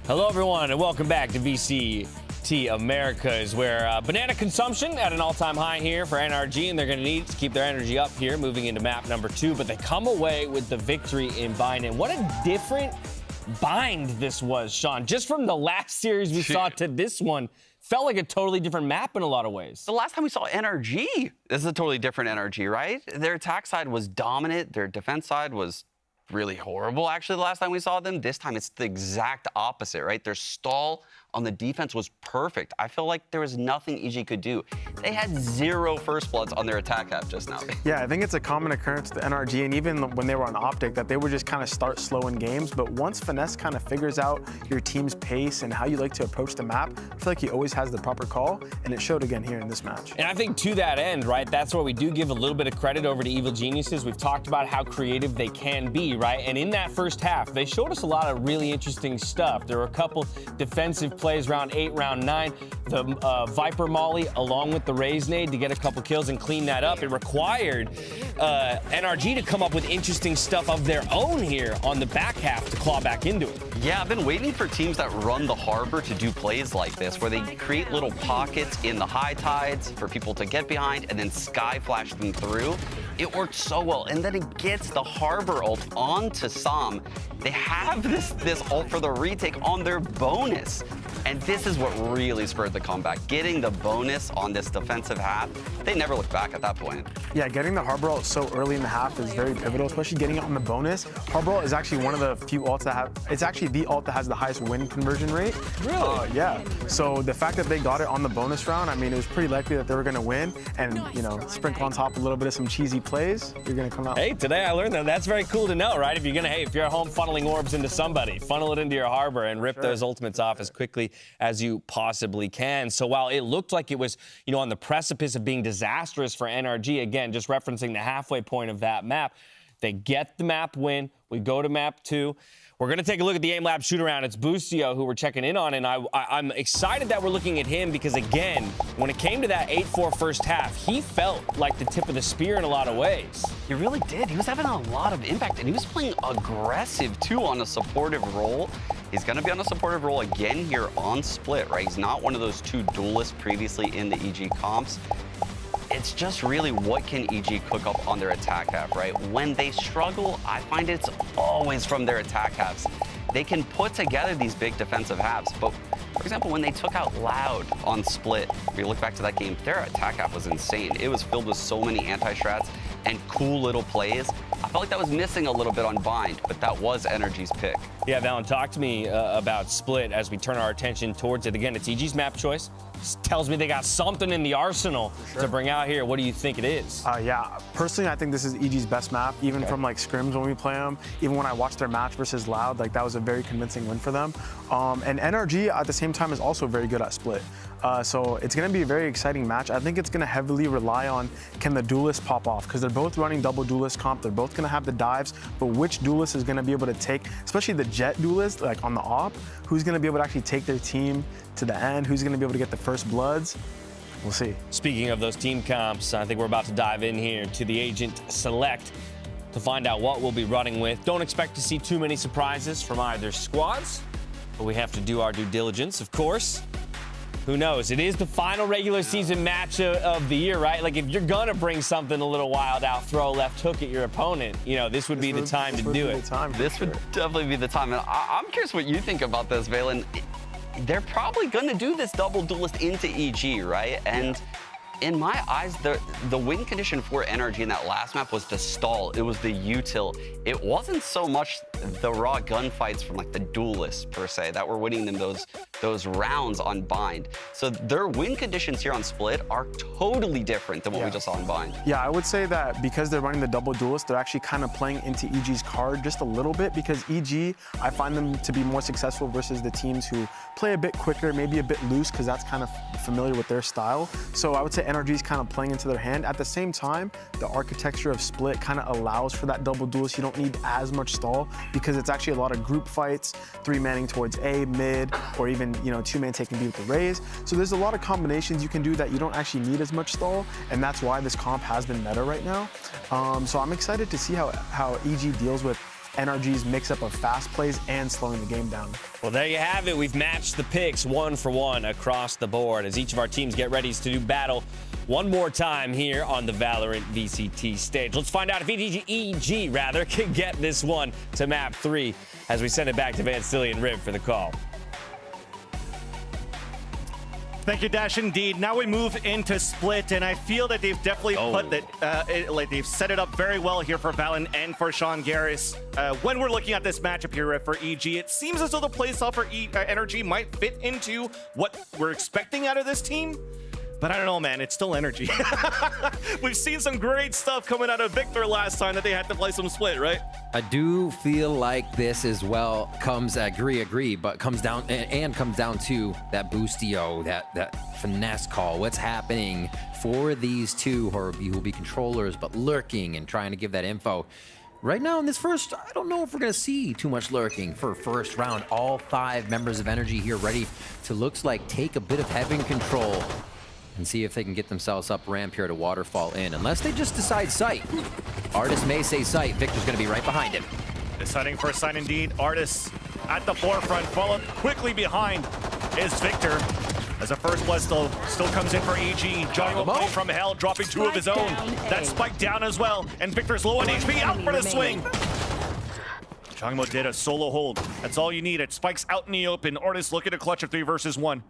Hello, everyone, and welcome back to VCT Americas, where banana consumption at an all-time high here for NRG, and they're going to need to keep their energy up here moving into map number 2, but they come away with the victory in bind. And what a different bind this was, Sean. Just from the last series we saw to this one, felt like a totally different map in a lot of ways. The last time we saw NRG, this is a totally different NRG, right? Their attack side was dominant. Their defense side was really horrible, actually, the last time we saw them. This time, it's the exact opposite, right? Their stall on the defense was perfect. I feel like there was nothing EG could do. They had 0 first bloods on their attack half just now. Yeah, I think it's a common occurrence with the NRG, and even when they were on Optic, that they would just kind of start slow in games. But once Finesse kind of figures out your team's pace and how you like to approach the map, I feel like he always has the proper call, and it showed again here in this match. And I think to that end, right, that's where we do give a little bit of credit over to Evil Geniuses. We've talked about how creative they can be, right? And in that first half, they showed us a lot of really interesting stuff. There were a couple defensive plays, round 8, round 9, the Viper Molly along with the Raise Nade to get a couple kills and clean that up. It required NRG to come up with interesting stuff of their own here on the back half to claw back into it. Yeah, I've been waiting for teams that run the harbor to do plays like this, where they create little pockets in the high tides for people to get behind and then sky flash them through. It worked so well, and then it gets the harbor ult onto Sam. They have this ult for the retake on their bonus. And this is what really spurred the comeback. Getting the bonus on this defensive half, they never looked back at that point. Yeah, getting the Harbor ult so early in the half is very pivotal, especially getting it on the bonus. Harbor ult is actually one of the few ults that have, it's actually the ult that has the highest win conversion rate. Really? Yeah. So the fact that they got it on the bonus round, I mean, it was pretty likely that they were going to win. And, you know, sprinkle on top a little bit of some cheesy plays, you're going to come out. Hey, today I learned that. That's very cool to know, right? If you're going to, if you're at home funneling orbs into somebody, funnel it into your Harbor and rip those ultimates off as quickly as you possibly can. So while it looked like it was, you know, on the precipice of being disastrous for NRG, again, just referencing the halfway point of that map, they get the map win. We go to map 2. We're going to take a look at the aim lab shoot around. It's Busio who we're checking in on, and I'm excited that we're looking at him because, again, when it came to that 8-4 first half, he felt like the tip of the spear in a lot of ways. He really did. He was having a lot of impact, and he was playing aggressive, too, on a supportive role. He's going to be on a supportive role again here on Split, right? He's not one of those 2 duelists previously in the EG comps. It's just really what can EG cook up on their attack half, right? When they struggle, I find it's always from their attack halves. They can put together these big defensive halves, but for example, when they took out Loud on Split, if you look back to that game, their attack half was insane. It was filled with so many anti-strats and cool little plays. I felt like that was missing a little bit on Bind, but that was NRG's pick. Yeah, Valen, talk to me about Split as we turn our attention towards it. Again, it's EG's map choice. This tells me they got something in the arsenal to bring out here. What do you think it is? Yeah, personally, I think this is EG's best map, even from like scrims when we play them. Even when I watched their match versus Loud, like that was a very convincing win for them. And NRG at the same time is also very good at Split. So it's going to be a very exciting match. I think it's going to heavily rely on can the duelist pop off, because they're both running double duelist comp. They're both going to have the dives, but which duelist is going to be able to take, especially the Jet duelist, like on the op, who's going to be able to actually take their team to the end, who's going to be able to get the first bloods. We'll see. Speaking of those team comps, I think we're about to dive in here to the Agent Select to find out what we'll be running with. Don't expect to see too many surprises from either squads, but we have to do our due diligence, of course. Who knows? It is the final regular season match of the year, right? Like, if you're going to bring something a little wild out, throw a left hook at your opponent, you know, this would be the time to do it. This would definitely be the time. And I'm curious what you think about this, Valen. They're probably going to do this double duelist into EG, right? And in my eyes, the win condition for NRG in that last map was the stall. It was the util. It wasn't so much the raw gunfights from like the duelists per se that were winning them those rounds on Bind. So their win conditions here on Split are totally different than what we just saw on Bind. Yeah, I would say that because they're running the double duelist, they're actually kind of playing into EG's card just a little bit, because EG, I find them to be more successful versus the teams who play a bit quicker, maybe a bit loose, because that's kind of familiar with their style. So I would say NRG is kind of playing into their hand. At the same time, the architecture of Split kind of allows for that double duelist. You don't need as much stall because it's actually a lot of group fights, 3-manning towards A, mid, or even, you know, 2-man taking B with the Raise. So there's a lot of combinations you can do that you don't actually need as much stall, and that's why this comp has been meta right now. So I'm excited to see how EG deals with NRG's mix-up of fast plays and slowing the game down. Well, there you have it. We've matched the picks 1 for 1 across the board as each of our teams get ready to do battle one more time here on the Valorant VCT stage. Let's find out if EG can get this one to map 3 as we send it back to Van Stilly and Rib for the call. Thank you, Dash. Indeed. Now we move into Split, and I feel that they've definitely put that, they've set it up very well here for Valen and for Sean Garris. When we're looking at this matchup here for EG, it seems as though the playstyle for NRG might fit into what we're expecting out of this team. But I don't know, man. It's still NRG. We've seen some great stuff coming out of Victor last time that they had to play some Split, right? I do feel like this as well comes, agree, but comes down to that boostio, that finesse call. What's happening for these two who will be controllers, but lurking and trying to give that info. Right now in this first, I don't know if we're going to see too much lurking for first round. All 5 members of NRG here ready to, looks like, take a bit of heaven control and see if they can get themselves up ramp here to waterfall in. Unless they just decide sight. Artist may say sight. Victor's going to be right behind him. Deciding for a sign indeed. Artist at the forefront, followed quickly behind is Victor. As a first blood still comes in for EG. Johnny will from hell, dropping 2 of his own. That spike down as well. And Victor's low on HP, out for the swing. Changmo did a solo hold. That's all you need. It spikes out in the open. Artist looking to clutch a 3 versus 1.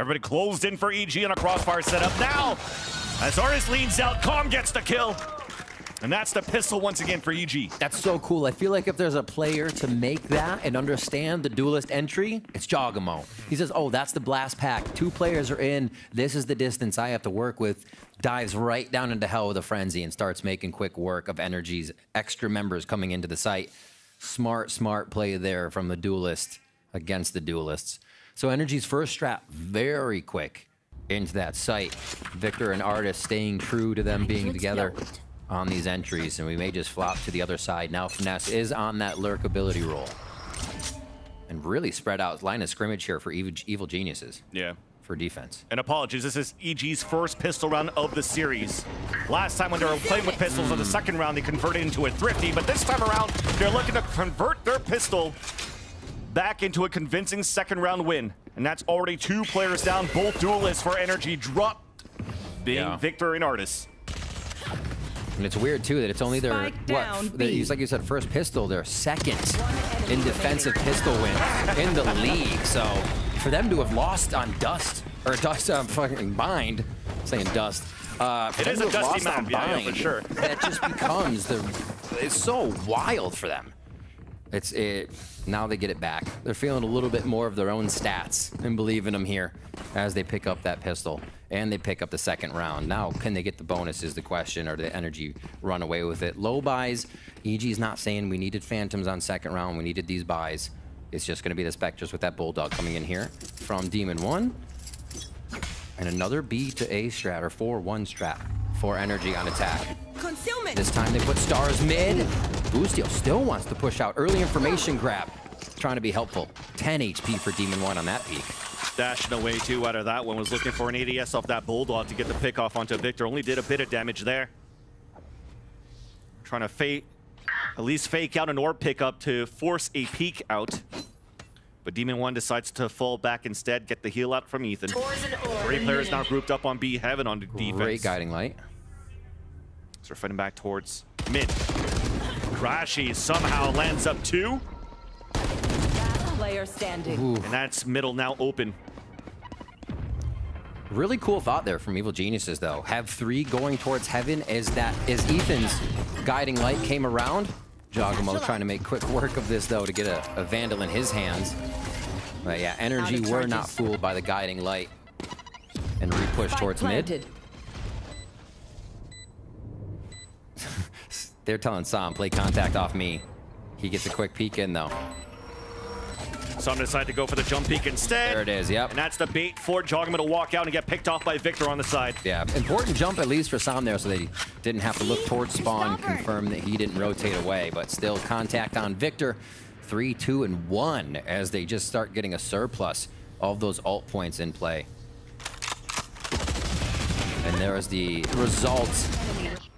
Everybody closed in for EG on a crossfire setup. Now, as Artist leans out, Calm gets the kill. And that's the pistol once again for EG. That's so cool. I feel like if there's a player to make that and understand the duelist entry, it's Jogamo. He says, oh, that's the blast pack. 2 players are in. This is the distance I have to work with. Dives right down into hell with a frenzy and starts making quick work of NRG's extra members coming into the site. Smart play there from the duelist against the duelists. So NRG's first strat, very quick into that site. Victor and Artist staying true to them being together on these entries, and we may just flop to the other side. Now Finesse is on that lurk ability roll. And really spread out line of scrimmage here for Evil Geniuses. Yeah. For defense. And apologies, this is EG's first pistol round of the series. Last time when they were playing with pistols in the second round, they converted into a Thrifty, but this time around, they're looking to convert their pistol back into a convincing second round win. And that's already 2 players down, both duelists for NRG dropped, being Victor and Artist. And it's weird too that it's only their, like you said, first pistol, their second in defensive pistol win in the league. So for them to have lost on Dust, or Dust fucking Bind, saying Dust. It is a dusty map, yeah, for sure. That just becomes it's so wild for them. Now they get it back. They're feeling a little bit more of their own stats and believe in them here as they pick up that pistol and they pick up the second round. Now, can they get the bonus is the question, or the NRG run away with it? Low buys. EG's not saying we needed Phantoms on second round. We needed these buys. It's just going to be the Spectres with that Bulldog coming in here from Demon 1. And another B to A strat, or 4-1 strat for NRG on attack. Concealment. This time they put Stars mid. Boostio still wants to push out. Early information grab. Trying to be helpful. 10 HP for Demon 1 on that peak. Dashing away too out of that one. Was looking for an ADS off that Bulldog to get the pick off onto Victor. Only did a bit of damage there. Trying to at least fake out an orb pickup to force a peek out. But Demon 1 decides to fall back instead, get the heal out from Ethan. 3 players now grouped up on B Heaven on defense. Great guiding light. So we're fighting back towards mid. Crashy somehow lands up 2. Player standing. Ooh. And that's middle now open. Really cool thought there from Evil Geniuses, though. Have 3 going towards Heaven as Ethan's guiding light came around. Jogamo trying to make quick work of this, though, to get a Vandal in his hands. But yeah, NRG were not fooled by the guiding light and repush towards mid. They're telling Sam, play contact off me. He gets a quick peek in, though. Sam decided to go for the jump peek instead. There it is, yep. And that's the bait for Jogamo to walk out and get picked off by Victor on the side. Yeah, important jump at least for Sam there, so they didn't have to look towards spawn, confirm that he didn't rotate away, but still contact on Victor. 3, 2, and 1 as they just start getting a surplus of those ult points in play. And there is the result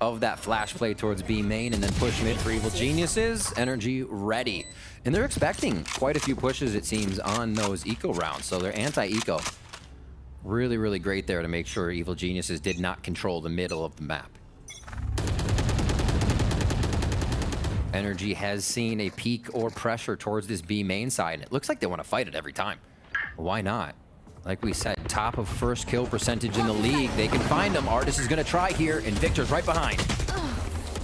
of that flash play towards B main and then push mid for Evil Geniuses. NRG ready. And they're expecting quite a few pushes, it seems, on those eco rounds. So they're anti-eco. Really, really great there to make sure Evil Geniuses did not control the middle of the map. NRG has seen a peak or pressure towards this B main side, and it looks like they want to fight it every time. Why not? Like we said, top of first kill percentage in the league. They can find them. Artis is going to try here, and Victor's right behind.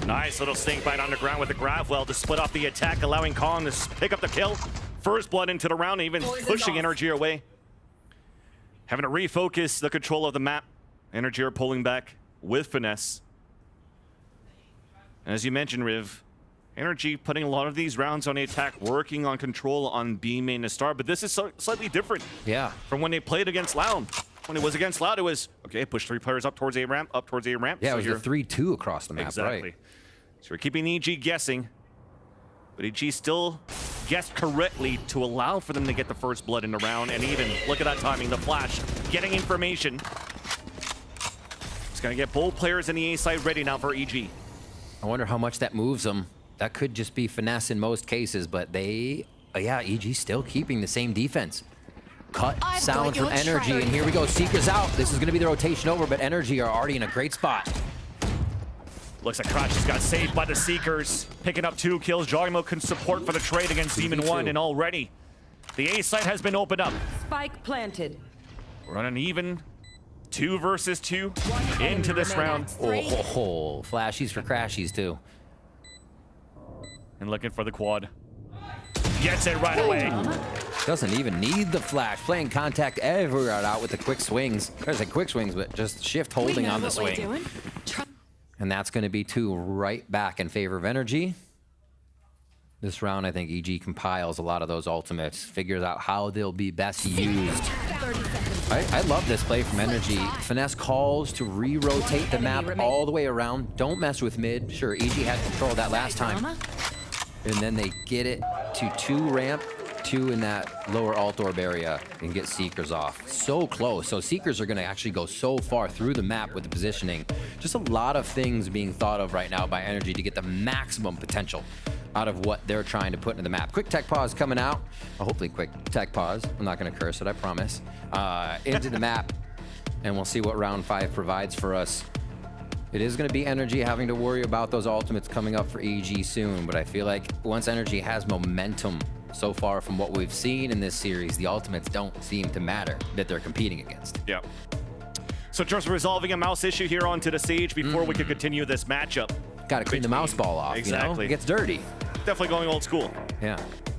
Nice little stink bite on the ground with the grab well to split off the attack, allowing Kong to pick up the kill. First blood into the round, even pushing NRG away. Having to refocus the control of the map. NRG are pulling back with finesse. And as you mentioned, Riv, NRG putting a lot of these rounds on the attack, working on control on B main to start, but this is slightly different from when they played against Loud. When it was against Loud, it was, okay, push 3 players up towards A ramp, up towards A ramp. Yeah, so it was a 3-2 across the map, exactly. right? So we're keeping EG guessing, but EG still guessed correctly to allow for them to get the first blood in the round, and even, look at that timing, the flash, getting information. It's gonna get both players in the A side ready now for EG. I wonder how much that moves them. That could just be finesse in most cases, but they, yeah, EG still keeping the same defense. Cut sound from NRG, and here we go. Seeker's out. This is going to be the rotation over, but NRG are already in a great spot. Looks like Crotch just got saved by the Seekers, picking up 2 kills. Joggimo can support for the trade against Demon 1, and already the A site has been opened up. Spike planted. We're on an even 2 versus 2 into this round. Oh, flashies for crashies, too. And looking for the quad. Gets it right away. Doesn't even need the flash. Playing contact everywhere out with the quick swings. There's a quick swings, but just shift holding on the swing. And that's going to be 2 right back in favor of NRG. This round, I think EG compiles a lot of those ultimates, figures out how they'll be best used. I love this play from NRG. Finesse calls to re-rotate the map all the way around. Don't mess with mid. Sure, EG had control of that last time. And then they get it to 2 ramp, 2 in that lower alt orb area, and get Seekers off. So close. So Seekers are going to actually go so far through the map with the positioning. Just a lot of things being thought of right now by NRG to get the maximum potential out of what they're trying to put into the map. Quick tech pause coming out. Hopefully quick tech pause. I'm not going to curse it, I promise. Into the map, and we'll see what round 5 provides for us. It is going to be NRG having to worry about those ultimates coming up for EG soon, but I feel like once NRG has momentum so far from what we've seen in this series, the ultimates don't seem to matter that they're competing against. Yeah. So just resolving a mouse issue here onto the stage before we could continue this matchup. Got to clean the mouse ball off, exactly. You know? It gets dirty. Definitely going old school. Yeah.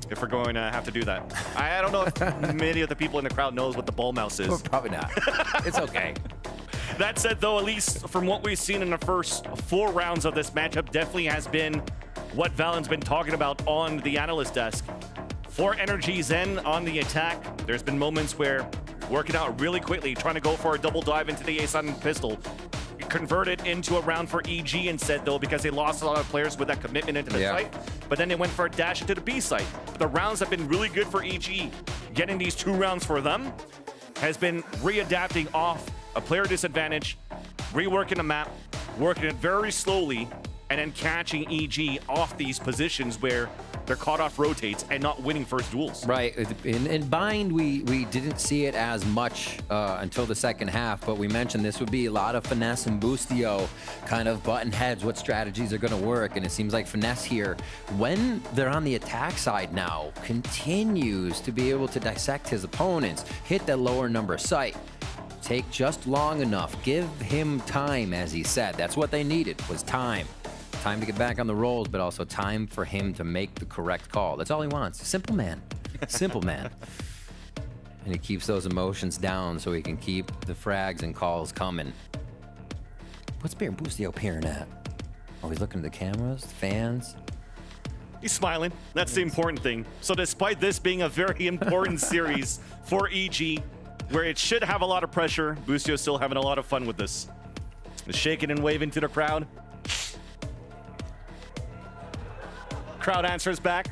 If we're going to have to do that. I don't know if many of the people in the crowd knows what the ball mouse is. Well, probably not. It's okay. That said, though, at least from what we've seen in the first 4 rounds of this matchup, definitely has been what Valen's been talking about on the analyst desk. For NRG Zen on the attack, there's been moments where working out really quickly, trying to go for a double dive into the A-side and pistol. Converted into a round for EG instead, though, because they lost a lot of players with that commitment into the site. But then they went for a dash into the B site. But the rounds have been really good for EG. Getting these 2 rounds for them has been readapting off a player disadvantage, reworking the map, working it very slowly, and then catching EG off these positions where they're caught off rotates and not winning first duels. Right. In Bind, we didn't see it as much until the second half, but we mentioned this would be a lot of finesse and boostio kind of button heads, what strategies are going to work, and it seems like finesse here, when they're on the attack side now, continues to be able to dissect his opponents, hit that lower number site. Take just long enough. Give him time, as he said. That's what they needed, was time. Time to get back on the rolls, but also time for him to make the correct call. That's all he wants. Simple man. Simple man. And he keeps those emotions down so he can keep the frags and calls coming. What's Boostio peering at? Oh, he's looking at the cameras, the fans. He's smiling. That's the important thing. So despite this being a very important series for EG, where it should have a lot of pressure, Boostio's still having a lot of fun with this. Shaking and waving to the crowd. Crowd answers back.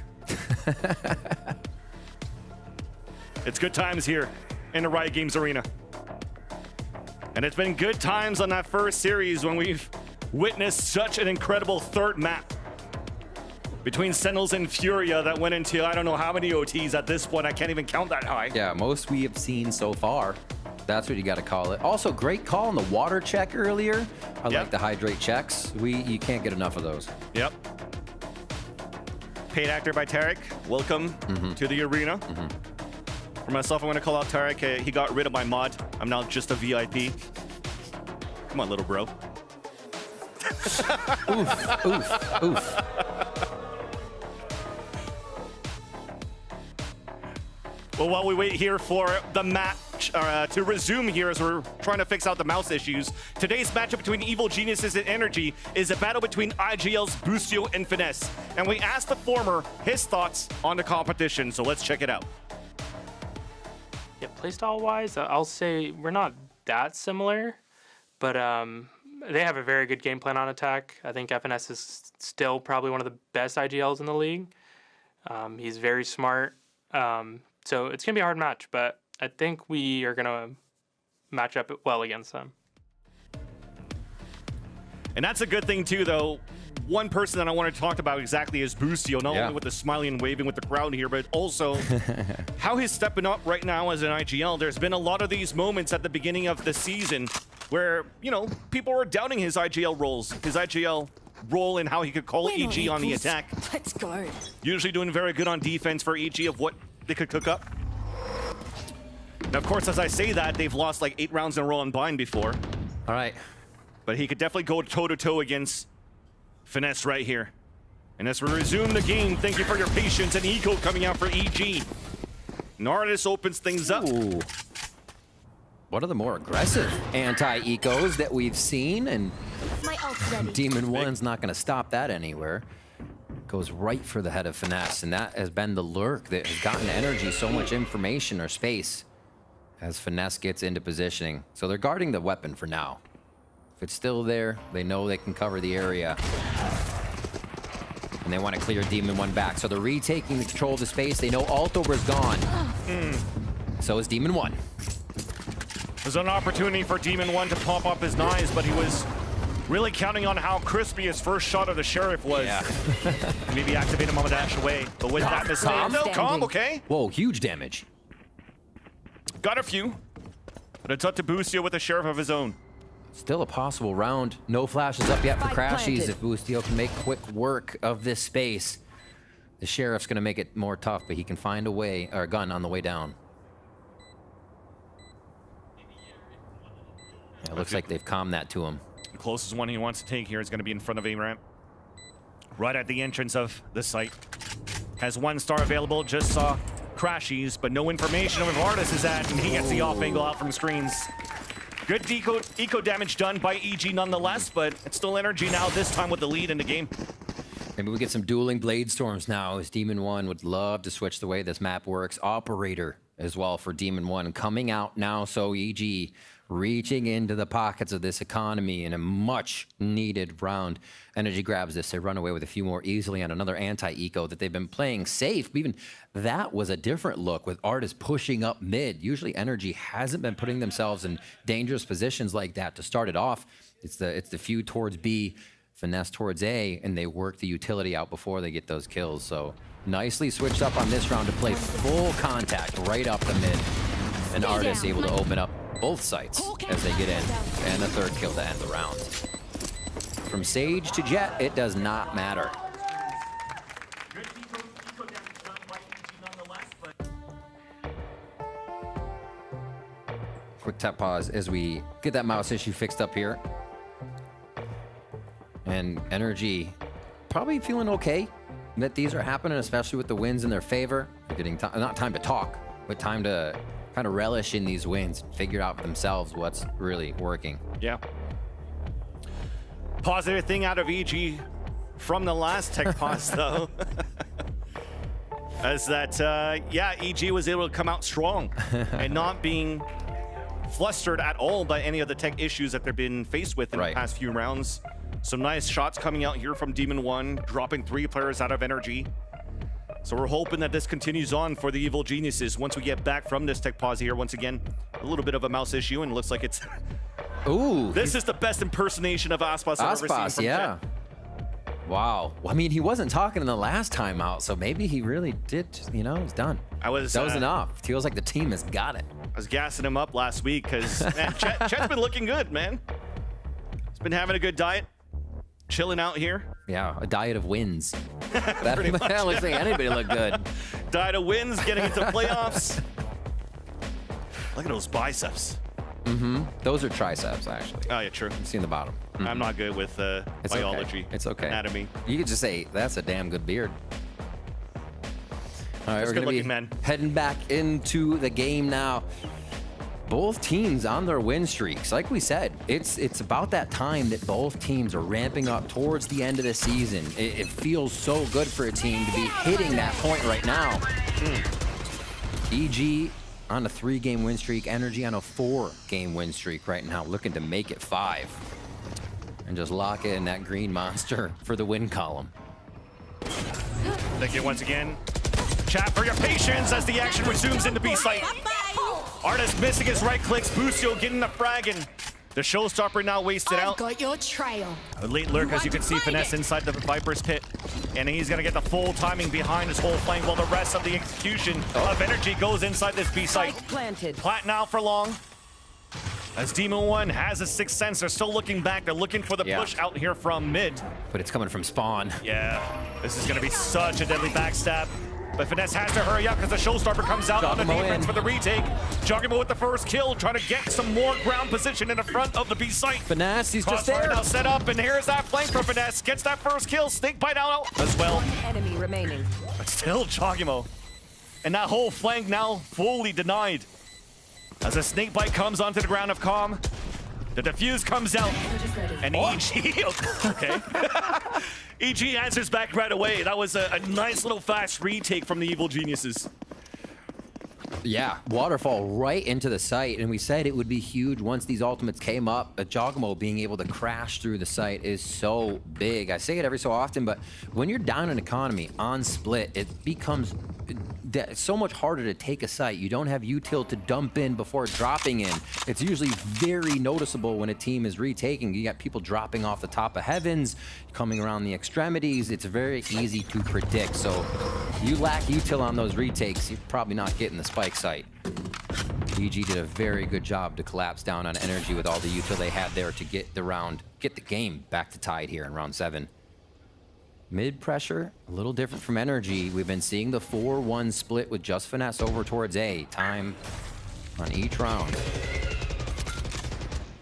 It's good times here in the Riot Games arena. And it's been good times on that first series when we've witnessed such an incredible third map between Sentinels and Furia that went into I don't know how many OTs at this point. I can't even count that high. Yeah, most we have seen so far. That's what you got to call it. Also, great call on the water check earlier. I like the hydrate checks. You can't get enough of those. Yep. Paid actor by Tarek. Welcome to the arena. For myself, I'm going to call out Tarek. He got rid of my mod. I'm now just a VIP. Come on, little bro. Oof, oof, oof. Well, while we wait here for the match to resume here as we're trying to fix out the mouse issues, today's matchup between Evil Geniuses and NRG is a battle between IGL's Boostio and Finesse. And we asked the former his thoughts on the competition, so let's check it out. Yeah, playstyle-wise, I'll say we're not that similar, but they have a very good game plan on attack. I think FNS is still probably one of the best IGLs in the league. He's very smart. So it's going to be a hard match, but I think we are going to match up well against them. And that's a good thing, too, though. One person that I want to talk about exactly is Boostio, not only with the smiling and waving with the crowd here, but also how he's stepping up right now as an IGL. There's been a lot of these moments at the beginning of the season where, you know, people were doubting his IGL roles, his IGL role and how he could call EG on the attack. Let's go. Usually doing very good on defense for EG of what they could cook up. Now, of course, as I say that, they've lost like 8 rounds in a row on Bind before. All right. But he could definitely go toe-to-toe against Finesse right here. And as we resume the game, thank you for your patience. And Eco coming out for EG. Nardis opens things up. Ooh. One of the more aggressive anti-ecos that we've seen, and My ult's ready. Demon One's not going to stop that anywhere. Goes right for the head of Finesse, and that has been the lurk that has gotten NRG so much information or space as Finesse gets into positioning. So they're guarding the weapon for now. If it's still there, they know they can cover the area. And they want to clear Demon One back. So they're retaking the control of the space. They know Altover's gone. So is Demon One. There's an opportunity for Demon One to pop up his knives, but he was really counting on how crispy his first shot of the Sheriff was. Yeah. Maybe activate him on the dash away. But with that mistake, no, calm, okay. Whoa, huge damage. Got a few. But it's up to Boostio with a Sheriff of his own. Still a possible round. No flashes up yet for Spike Crashies. planted. If Boostio can make quick work of this space, the Sheriff's going to make it more tough, but he can find a way, or a gun on the way down. Yeah, it looks like they've calmed that to him. The closest one he wants to take here is going to be in front of A-Ramp. Right at the entrance of the site. Has 1 star available, just saw Crashies, but no information on where Artis is at, and he gets the off angle out from screens. Good eco damage done by EG nonetheless, but it's still NRG now, this time with the lead in the game. Maybe we get some dueling blade storms now, as Demon One would love to switch the way this map works. Operator as well for Demon One coming out now, so EG reaching into the pockets of this economy in a much needed round. NRG grabs this. They run away with a few more easily on another anti-eco that they've been playing safe. Even that was a different look with Artis pushing up mid. Usually NRG hasn't been putting themselves in dangerous positions like that to start it off. It's the few towards B, Finesse towards A, and they work the utility out before they get those kills. So nicely switched up on this round to play full contact right up the mid. And Artis able to open up both sites as they get in, and the 3rd kill to end the round. From Sage to Jet, it does not matter. Quick tap pause as we get that mouse issue fixed up here. And NRG probably feeling okay that these are happening, especially with the wins in their favor. They're getting not time to talk, but time to kind of relish in these wins, figure out for themselves what's really working. Yeah. Positive thing out of EG from the last tech pause, though, is that, yeah, EG was able to come out strong and not being flustered at all by any of the tech issues that they've been faced with in the past few rounds. Some nice shots coming out here from Demon One, dropping 3 players out of NRG. So we're hoping that this continues on for the Evil Geniuses once we get back from this tech pause here. Once again, a little bit of a mouse issue, and it looks like it's Ooh. This is the best impersonation of Aspas I've ever seen Aspas, from yeah. Jet. Wow. Well, I mean, he wasn't talking in the last time out, so maybe he really did, you know, he's done. That was enough. Feels like the team has got it. I was gassing him up last week because, man, Chet's been looking good, man. He's been having a good diet, chilling out here. Yeah, a diet of wins. That Pretty much, looks like anybody look good. Diet of wins, getting into playoffs. Look at those biceps. Those are triceps, actually. Oh, yeah, true. You see in the bottom. I'm not good with It's biology. Okay. It's okay. Anatomy. You could just say, that's a damn good beard. All right, That's we're going to be good-looking, man. heading back into the game now. Both teams on their win streaks. Like we said, it's about that time that both teams are ramping up towards the end of the season. It feels so good for a team to be hitting that point right now. EG on a 3-game win streak, NRG on a 4-game win streak right now, looking to make it 5. And just lock in that green monster for the win column. Thank you once again. Chat for your patience as the action resumes into B site. Artist missing his right clicks. Busio getting the frag, and the showstopper now wasted out. Got your trail. A late lurk, as you can see, Finesse inside the Viper's pit. And he's going to get the full timing behind his whole flank while the rest of the execution of energy goes inside this B site. Spike planted. Plant now for long. As Demon 1 has a sixth sense, they're still looking back. They're looking for the push out here from mid. But it's coming from spawn. Yeah, this is going to be such a deadly backstab. But Finesse has to hurry up because the showstopper comes out on the defense for the retake. Juggernaut with the first kill, trying to get some more ground position in the front of the B site. Finesse, he's just Crossfire there. now set up, and here's that flank for Finesse. Gets that first kill, snake bite out as well. Enemy remaining. But still Jogimo. And that whole flank now fully denied. As a snake bite comes onto the ground of Calm, the defuse comes out, and EG, okay. EG answers back right away. That was a nice little fast retake from the Evil Geniuses. Yeah, waterfall right into the site, and we said it would be huge once these ultimates came up. Jogamo being able to crash through the site is so big. I say it every so often, but when you're down an economy on split, it becomes so much harder to take a site. You don't have util to dump in before dropping in. It's usually very noticeable when a team is retaking. You got people dropping off the top of heavens, coming around the extremities. It's very easy to predict. So you lack util on those retakes, you're probably not getting the spike site. EG did a very good job to collapse down on energy with all the util they had there to get the game back to tied here in round 7. Mid pressure, a little different from NRG. We've been seeing the 4-1 split with just Finesse over towards A. Time on each round.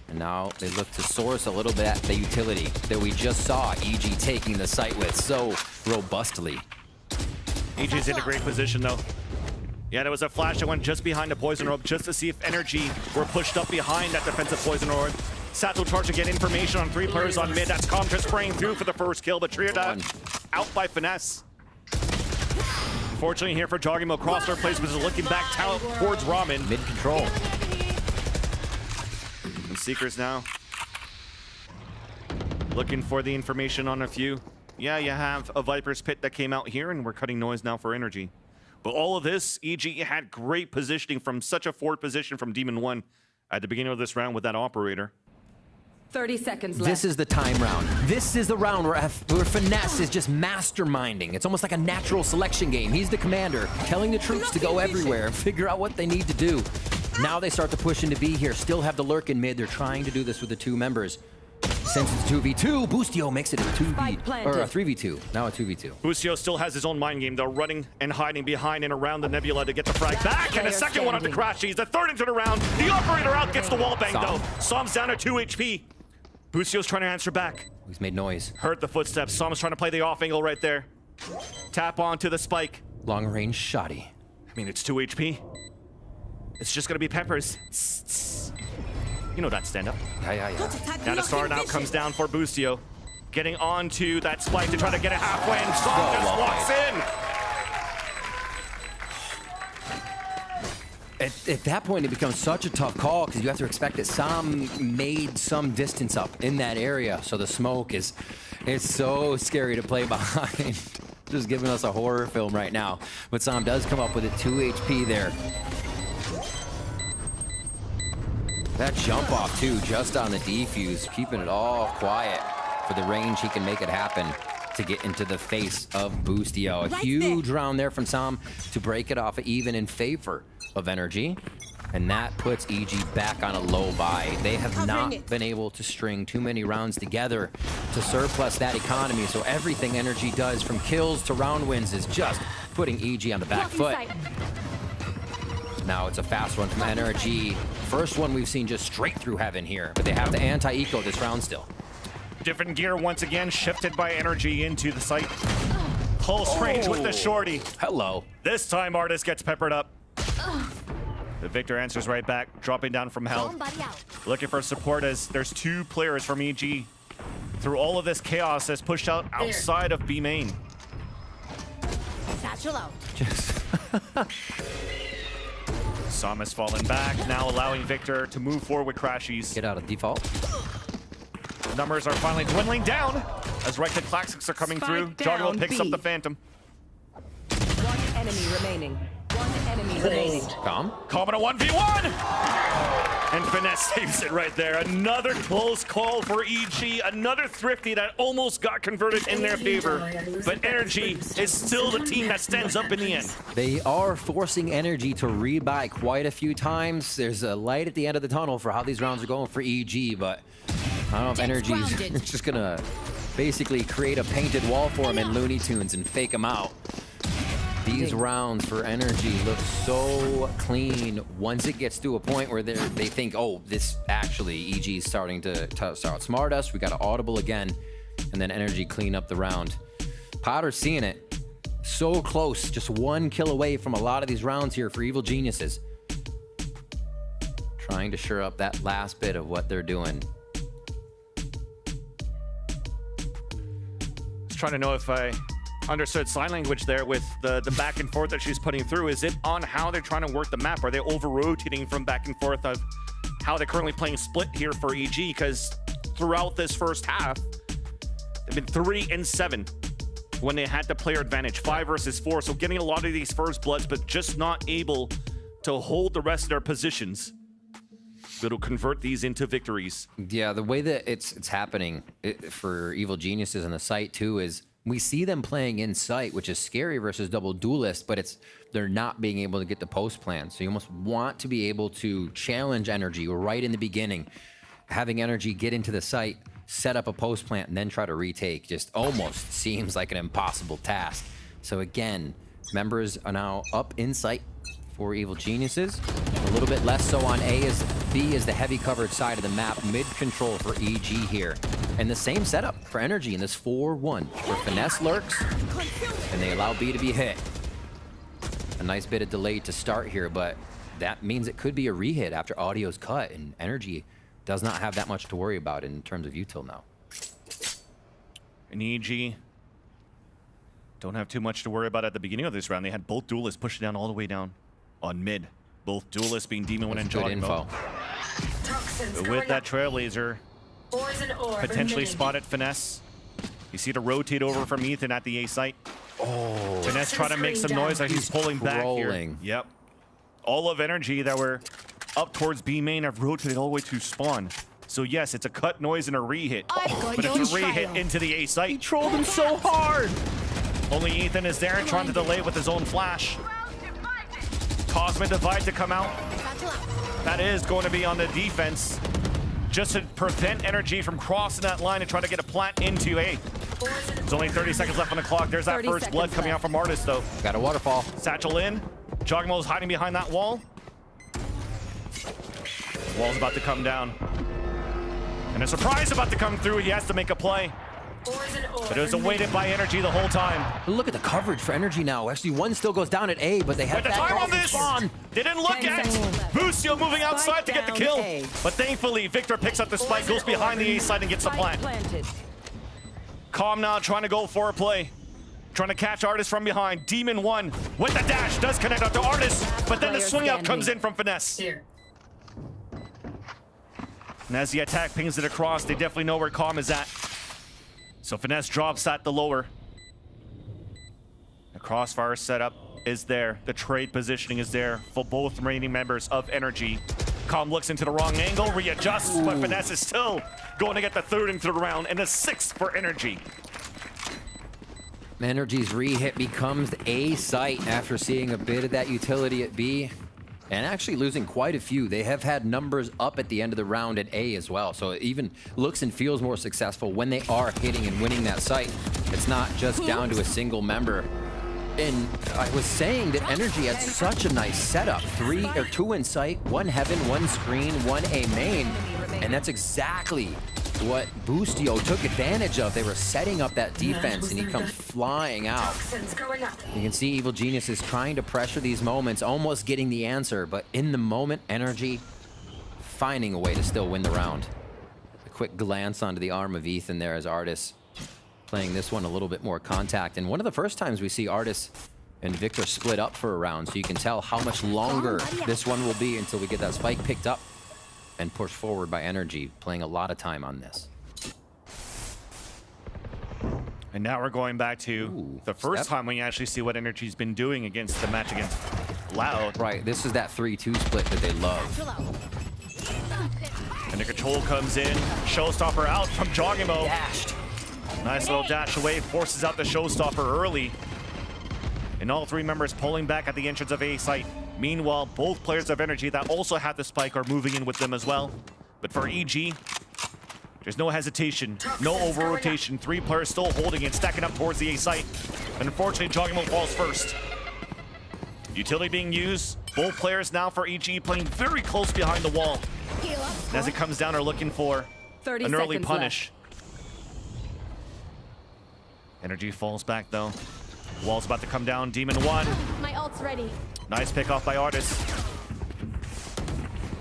And now they look to source a little bit at the utility that we just saw EG taking the site with so robustly. EG's in a great position though. Yeah, there was a flash that went just behind the poison orb just to see if energy were pushed up behind that defensive poison orb. Sato charge to get information on 3 players on mid. That's Comtra spraying through for the first kill, but Triodad out by Finesse. Unfortunately here for Jogimo, crosshair placement is looking back towards Ramen. Mid control. And Seekers now looking for the information on a few. Yeah, you have a Viper's Pit that came out here, and we're cutting noise now for energy. But all of this, EG had great positioning from such a forward position from Demon 1 at the beginning of this round with that operator. 30 seconds left. This is the time round. This is the round where Finesse is just masterminding. It's almost like a natural selection game. He's the commander, telling the troops to go everywhere and figure out what they need to do. Now they start to push into B here. Still have the lurk in mid. They're trying to do this with the 2 members. Since it's 2v2, Busio makes it a 3v2. Now a 2v2. Busio still has his own mind game. They're running and hiding behind and around the Nebula to get the frag back. And a second one on the crash. He's the third into the round. The operator out gets the wall bang though. Som's down to 2 HP. Busio's trying to answer back. He's made noise. Heard the footsteps. Som's trying to play the off angle right there. Tap onto the spike. Long range shoddy. I mean, it's 2 HP. It's just gonna be Peppers. You know that stand up. Yeah. Now the star now comes down for Busio. Getting onto that spike to try to get it halfway, and Som just walks in. At that point, it becomes such a tough call because you have to expect that Som made some distance up in that area. So the smoke it's so scary to play behind. Just giving us a horror film right now. But Som does come up with a 2 HP there. That jump off too, just on the defuse, keeping it all quiet for the range he can make it happen to get into the face of Boostio. A huge round there from Sam to break it off even in favor of NRG. And that puts EG back on a low buy. They have not been able to string too many rounds together to surplus that economy. So everything NRG does from kills to round wins is just putting EG on the back foot. Now it's a fast one from NRG. First one we've seen just straight through heaven here, but they have to anti-eco this round still. Different gear once again, shifted by NRG into the site. Close range with the shorty. Hello. This time Artis gets peppered up. The Victor answers right back, dropping down from hell. Looking for support as there's 2 players from EG. Through all of this chaos has pushed out outside of B main. Satchel out. Sam has fallen back, now allowing Victor to move forward with Crashies. Get out of default. Numbers are finally dwindling down as right-click classics are coming through. Joggle picks up the Phantom. One enemy remaining. One enemy remaining. Calm. Calm in a 1v1! And Finesse saves it right there. Another close call for EG. Another Thrifty that almost got converted in their favor. But NRG is still the team that stands up in the end. They are forcing NRG to rebuy quite a few times. There's a light at the end of the tunnel for how these rounds are going for EG, but I don't know if NRG's just gonna basically create a painted wall for him in Looney Tunes and fake him out. These rounds for NRG look so clean once it gets to a point where they think, oh, this actually, EG is starting to outsmart us. We got to audible again, and then NRG clean up the round. Potter's seeing it. So close, just 1 kill away from a lot of these rounds here for Evil Geniuses. Trying to shore up that last bit of what they're doing. Just trying to know if I understood sign language there with the back and forth that she's putting through. Is it on how they're trying to work the map? Are they over-rotating from back and forth of how they're currently playing split here for EG? Because throughout this first half, they've been 3 and 7 when they had the player advantage, 5 versus 4. So getting a lot of these first bloods, but just not able to hold the rest of their positions. It'll convert these into victories. Yeah, the way that it's happening for Evil Geniuses on the site too is we see them playing in sight, which is scary versus double duelist, but they're not being able to get the post plan. So you almost want to be able to challenge NRG right in the beginning, having NRG get into the site, set up a post plant, and then try to retake just almost seems like an impossible task. So again, members are now up in sight for Evil Geniuses. A little bit less so on A as B is the heavy covered side of the map. Mid control for EG here. And the same setup for NRG in this 4-1 where Finesse lurks and they allow B to be hit. A nice bit of delay to start here, but that means it could be a rehit after audio's cut, and NRG does not have that much to worry about in terms of util now. And EG don't have too much to worry about at the beginning of this round. They had both duelists pushing down all the way down on mid. Both duelists being Demon One and Jogmo. With that Trailblazer, potentially spotted Finesse. You see the rotate over from Ethan at the A site. Oh, Finesse trying to make some noise like he's pulling back here. Yep. All of NRG that were up towards B main have rotated all the way to spawn. So yes, it's a cut noise and a re-hit, but it's a re-hit into the A site. he trolled him so hard. Only Ethan is there trying to delay with his own flash. Cosmic Divide to come out. That is going to be on the defense, just to prevent NRG from crossing that line and trying to get a plant into A. There's only 30 seconds left on the clock. There's that first blood coming out from Artis, though. Got a waterfall. Satchel in. Jogmo's hiding behind that wall. Wall's about to come down. And a surprise about to come through. He has to make a play. But it was awaited by NRG the whole time. Look at the coverage for NRG now. Actually, one still goes down at A, but they have But the time on this, they didn't look at Boostio moving outside to get the kill. But thankfully, Victor picks up the spike, goes behind the A side and gets the plant. Calm now, trying to go for a play. Trying to catch Artis from behind. Demon One with the dash does connect out to Artis, but then the swing out comes in from Finesse. And as the attack pings it across, they definitely know where Calm is at. So Finesse drops at the lower. The crossfire setup is there. The trade positioning is there for both remaining members of NRG. Calm looks into the wrong angle, readjusts, but Finesse is still going to get the third into the round and the sixth for NRG. NRG's re-hit becomes A site after seeing a bit of that utility at B and actually losing quite a few. They have had numbers up at the end of the round at A as well, so it even looks and feels more successful when they are hitting and winning that site. It's not just down to a single member. And I was saying that NRG had such a nice setup. 2 in sight, 1 heaven, 1 screen, 1 A main. And that's exactly what Boostio took advantage of. They were setting up that defense and he comes flying out. You can see Evil Genius is trying to pressure these moments, almost getting the answer, but in the moment, NRG finding a way to still win the round. A quick glance onto the arm of Ethan there as Artis playing this one a little bit more contact. And one of the first times we see Artis and Victor split up for a round, so you can tell how much longer this one will be until we get that spike picked up and pushed forward by NRG, playing a lot of time on this. And now we're going back to the first time we actually see what NRG's been doing against the match against Loud. Right, this is that 3-2 split that they love. And the control comes in, Showstopper out from Jogimo. Dashed. Nice little dash away, forces out the Showstopper early. And all 3 members pulling back at the entrance of A site. Meanwhile, both players of NRG that also have the spike are moving in with them as well. But for EG, there's no hesitation, no over-rotation. 3 players still holding it, stacking up towards the A site. And unfortunately, Jogimo falls first. Utility being used. Both players now for EG playing very close behind the wall. And as it comes down, are looking for an early punish. NRG falls back though. Wall's about to come down. Demon 1. My ult's ready. Nice pick off by Artis.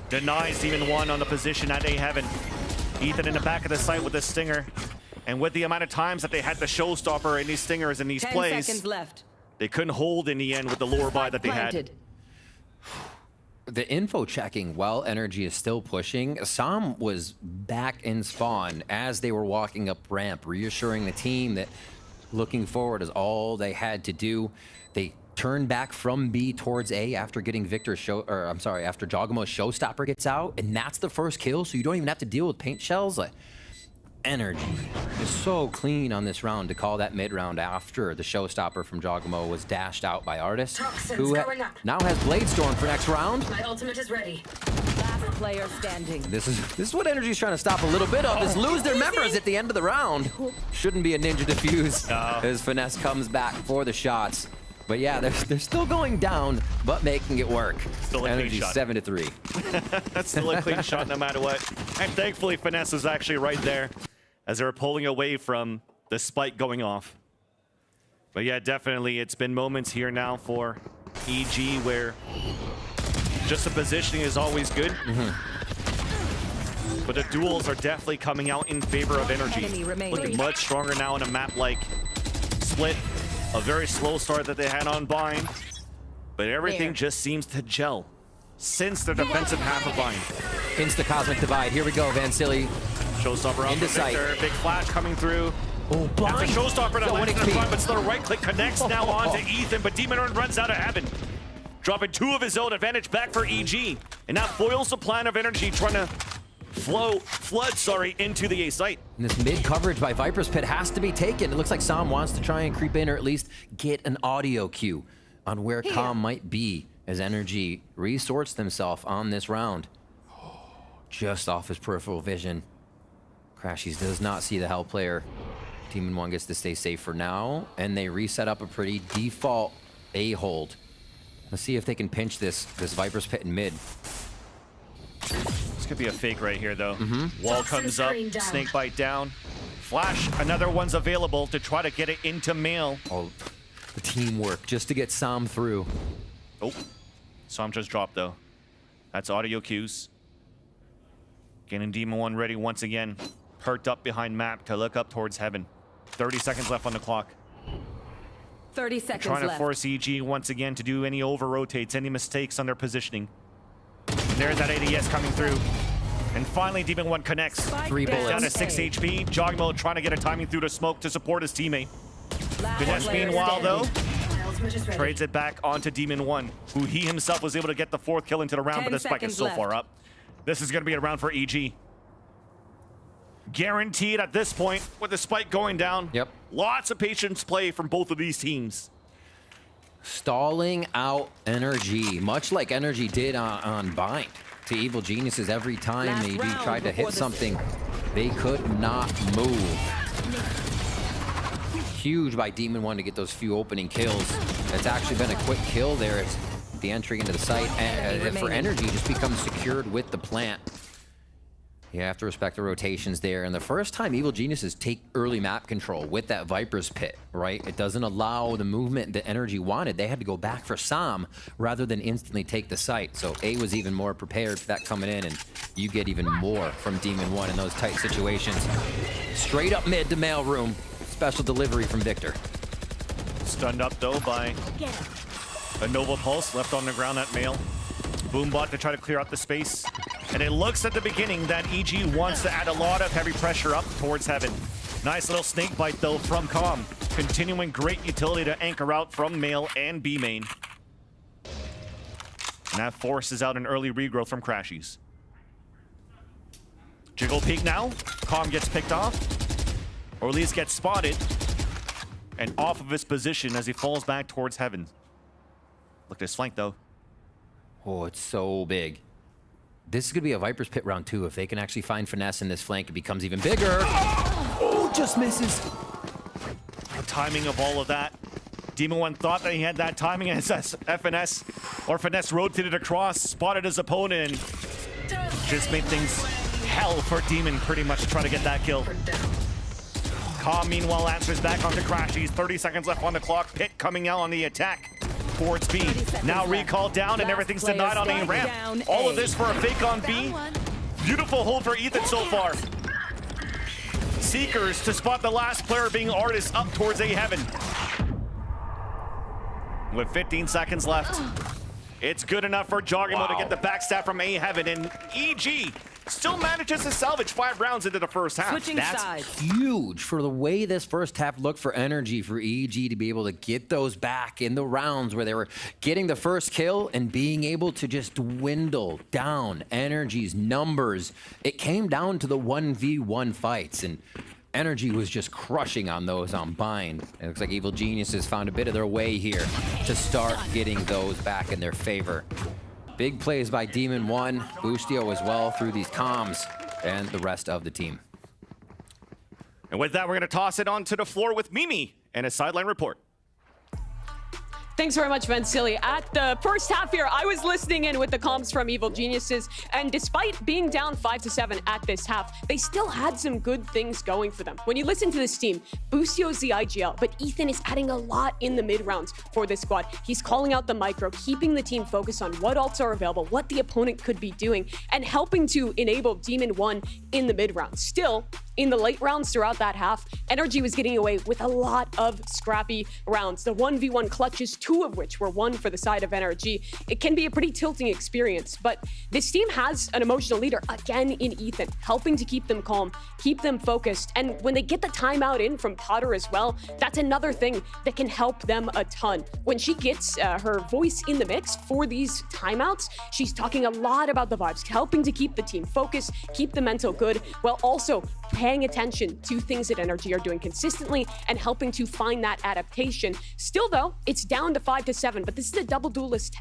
Denies Demon 1 on the position at A Heaven. Ethan in the back of the site with the Stinger. And with the amount of times that they had the Showstopper and these Stingers in these 10 plays, seconds left. they couldn't hold in the end with the lower buy that they had. The info checking while NRG is still pushing. Sam was back in spawn as they were walking up ramp, reassuring the team that looking forward is all they had to do. They turned back from B towards A after getting after Jogimo's Showstopper gets out, and that's the first kill, so you don't even have to deal with paint shells. Like, NRG is so clean on this round to call that mid round after the Showstopper from Jogimo was dashed out by Artis, who now has Bladestorm for next round. My ultimate is ready. Last player standing. This is what NRG's trying to stop a little bit of, is lose their members at the end of the round. Shouldn't be a ninja defuse as Finesse comes back for the shots. But yeah, they're still going down, but making it work. Still a clean NRG shot. 7-3. That's still a clean shot no matter what. And thankfully, Finesse was actually right there as they were pulling away from the spike going off. But yeah, definitely, it's been moments here now for EG where just the positioning is always good. But the duels are definitely coming out in favor of NRG. Looking much stronger now in a map like Split. A very slow start that they had on Bind. But everything just seems to gel since the defensive half of Bind. Insta-Cosmic Divide. Here we go, Vansili. Showstopper up Into for Victor. sight. Big flash coming through. Oh, blind. That's a Showstopper that So lands in what the it front, be? but still a right click connects now onto Ethan, but Demon runs out of heaven. Dropping 2 of his own, advantage back for EG. And that foils the plan of NRG trying to flood into the A site. And this mid coverage by Viper's Pit has to be taken. It looks like Sam wants to try and creep in, or at least get an audio cue on where Calm might be as NRG resorts themselves on this round. Just off his peripheral vision. Crashies does not see the Hell player. Demon 1 gets to stay safe for now, and they reset up a pretty default A hold. Let's see if they can pinch this Viper's Pit in mid. This could be a fake right here, though. Wall comes up, snake bite down. Flash, another one's available to try to get it into Mail. Oh, the teamwork just to get Sam through. Oh, Sam just dropped, though. That's audio cues. Getting Demon 1 ready once again. Perked up behind map to look up towards heaven. 30 seconds left on the clock. 30 seconds Trying to left. force EG once again to do any over-rotates, any mistakes on their positioning. And there's that ADS coming through. And finally, Demon 1 connects. 3 Down to bullets. 6 HP. Jogimo trying to get a timing through the smoke to support his teammate. Finesse, player meanwhile, though, standing. trades it back onto Demon 1, who he himself was able to get the 4th kill into the round, 10 but the spike is seconds so left. far up. This is going to be a round for EG. Guaranteed at this point with the spike going down. Yep. Lots of patience play from both of these teams. Stalling out NRG, much like NRG did on Bind to Evil Geniuses. Every time Last they round tried to before hit the something, they could not move. Huge by Demon One to get those few opening kills. It's actually been a quick kill there. It's the entry into the site, and for NRG just becomes secured with the plant. You have to respect the rotations there. And the first time Evil Geniuses take early map control with that Viper's Pit, right? It doesn't allow the movement that NRG wanted. They had to go back for Sam rather than instantly take the site. So A was even more prepared for that coming in, and you get even more from Demon One in those tight situations. Straight up mid to mailroom. Special delivery from Victor. Stunned up though by a Nova Pulse left on the ground at mail. Boombot to try to clear out the space. And it looks at the beginning that EG wants to add a lot of heavy pressure up towards Heaven. Nice little snake bite though from Calm. Continuing great utility to anchor out from Mail and B main. And that forces out an early regrowth from Crashies. Jiggle peek now. Calm gets picked off. Or at least gets spotted. And off of his position as he falls back towards Heaven. Look at his flank though. Oh, it's so big. This is going to be a Viper's Pit round 2. If they can actually find finesse in this flank, it becomes even bigger. Oh, just misses. The timing of all of that. Demon One thought that he had that timing as FNS or Finesse rotated across, spotted his opponent, and just made things hell for Demon pretty much to try to get that kill. Calm, meanwhile, answers back onto Crashies. 30 seconds left on the clock. Pit coming out on the attack towards B. Now recall down and everything's denied on A ramp. All of this for a fake on B. Beautiful hold for Ethan so far. Seekers to spot the last player being Artist up towards A Heaven. With 15 seconds left. It's good enough for Joggimo to get the backstab from A Heaven, and EG still manages to salvage 5 rounds into the first half. Switching That's sides. huge for the way this first half looked for NRG, for EG to be able to get those back in the rounds where they were getting the first kill and being able to just dwindle down NRG's numbers. It came down to the 1v1 fights, and NRG was just crushing on those on Bind. It looks like Evil Geniuses found a bit of their way here to start getting those back in their favor. Big plays by Demon One, Boostio as well through these comms, and the rest of the team. And with that, we're going to toss it onto the floor with Mimi and a sideline report. Thanks very much, Vansili. At the first half here, I was listening in with the comms from Evil Geniuses, and despite being down 5-7 at this half, they still had some good things going for them. When you listen to this team, Boostio's the IGL, but Ethan is adding a lot in the mid-rounds for this squad. He's calling out the micro, keeping the team focused on what ults are available, what the opponent could be doing, and helping to enable Demon One in the mid-rounds. Still, in the late rounds throughout that half, NRG was getting away with a lot of scrappy rounds. The 1v1 clutches, 2 of which were won for the side of NRG. It can be a pretty tilting experience, but this team has an emotional leader, again in Ethan, helping to keep them calm, keep them focused, and when they get the timeout in from Potter as well, that's another thing that can help them a ton. When she gets her voice in the mix for these timeouts, she's talking a lot about the vibes, helping to keep the team focused, keep the mental good, while also paying attention to things that NRG are doing consistently and helping to find that adaptation. Still though, it's down to 5-7, but this is a double duelist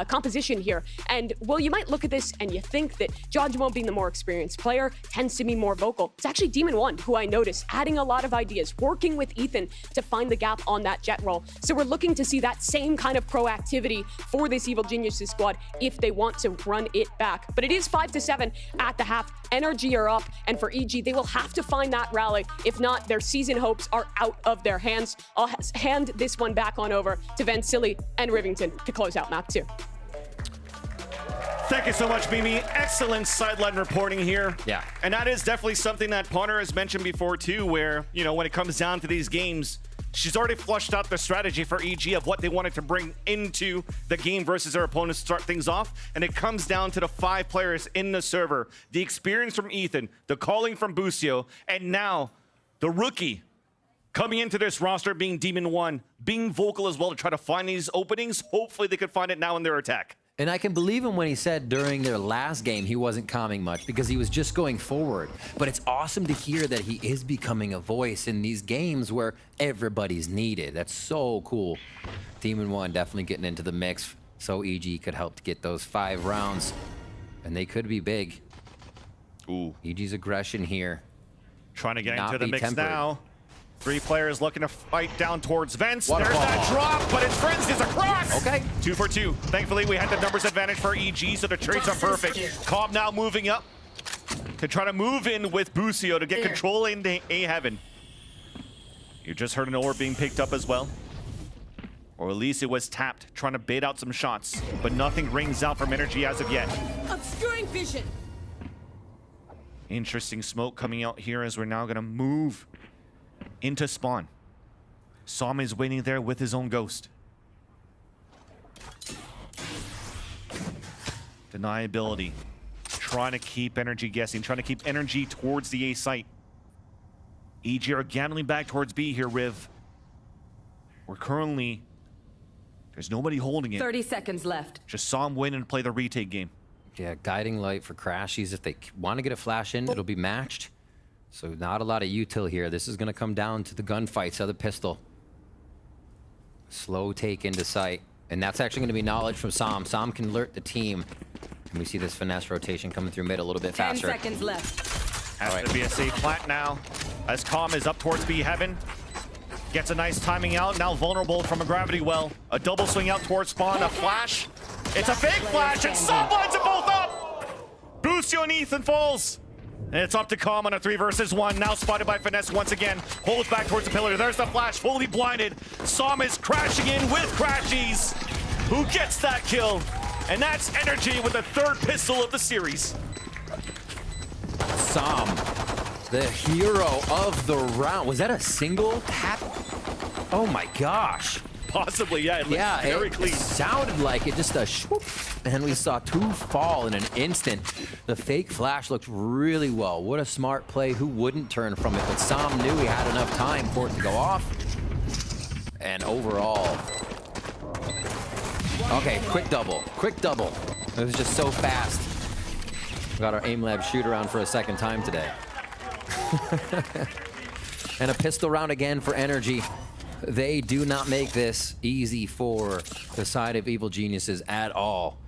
composition here. And well, you might look at this and you think that Joggimo, being the more experienced player, tends to be more vocal. It's actually Demon One who I noticed adding a lot of ideas, working with Ethan to find the gap on that jet roll. So we're looking to see that same kind of proactivity for this Evil Geniuses squad if they want to run it back. But it is 5-7 at the half. NRG are up, and for EG, they will have to find that rally. If not, their season hopes are out of their hands. I'll hand this one back on over to Vansili and Rivington to close out map 2. Thank you so much, Mimi. Excellent sideline reporting here. Yeah. And that is definitely something that Potter has mentioned before too, where, you know, when it comes down to these games, she's already flushed out the strategy for EG of what they wanted to bring into the game versus their opponents to start things off. And it comes down to the 5 players in the server, the experience from Ethan, the calling from Boostio, and now the rookie coming into this roster being Demon One, being vocal as well to try to find these openings. Hopefully they could find it now in their attack. And I can believe him when he said during their last game he wasn't calming much because he was just going forward. But it's awesome to hear that he is becoming a voice in these games where everybody's needed. That's so cool. Demon 1 definitely getting into the mix so EG could help to get those 5 rounds. And they could be big. Ooh. EG's aggression here. Trying to get Not into the be mix tempered. now. 3 players looking to fight down towards Vents. What a There's that ball. drop, but it's Frenzy's across. Okay. 2 for 2. Thankfully, we had the numbers advantage for EG, so the trades are perfect. Cobb now moving up to try to move in with Busio to get control into A heaven. You just heard an orb being picked up as well. Or at least it was tapped, trying to bait out some shots, but nothing rings out from NRG as of yet. Obscuring vision. Interesting smoke coming out here as we're now gonna move into spawn. Som is waiting there with his own ghost. Deniability. Trying to keep NRG guessing, trying to keep NRG towards the A site. EG are gambling back towards B here, Riv. We're currently... There's nobody holding it. 30 seconds left. Just Som win and play the retake game. Yeah, guiding light for Crashies. If they want to get a flash in, it'll be matched. So not a lot of util here. This is going to come down to the gunfights of the pistol. Slow take into sight. And that's actually going to be knowledge from Som. Som can alert the team. And we see this finesse rotation coming through mid a little bit 10 faster. seconds left. Has to be a safe plant now. As Calm is up towards B heaven. Gets a nice timing out. Now vulnerable from a gravity well. A double swing out towards spawn. A flash. It's a fake flash, and Som lines them both up. Busio and Ethan falls. And it's up to Calm on a 3 versus 1. Now spotted by Finesse once again. Holds back towards the pillar. There's the flash, fully blinded. Som is crashing in with Crashies. Who gets that kill? And that's NRG with the 3rd pistol of the series. Som, the hero of the round. Was that a single tap? Oh my gosh. Possibly, yeah. It Yeah, looked very it clean. sounded like it, just a swoop, and we saw 2 fall in an instant. The fake flash looked really well. What a smart play. Who wouldn't turn from it? But Som knew he had enough time for it to go off. And overall, okay, quick double, quick double. It was just so fast. We got our aim lab shoot around for a 2nd time today. And a pistol round again for NRG. They do not make this easy for the side of Evil Geniuses at all.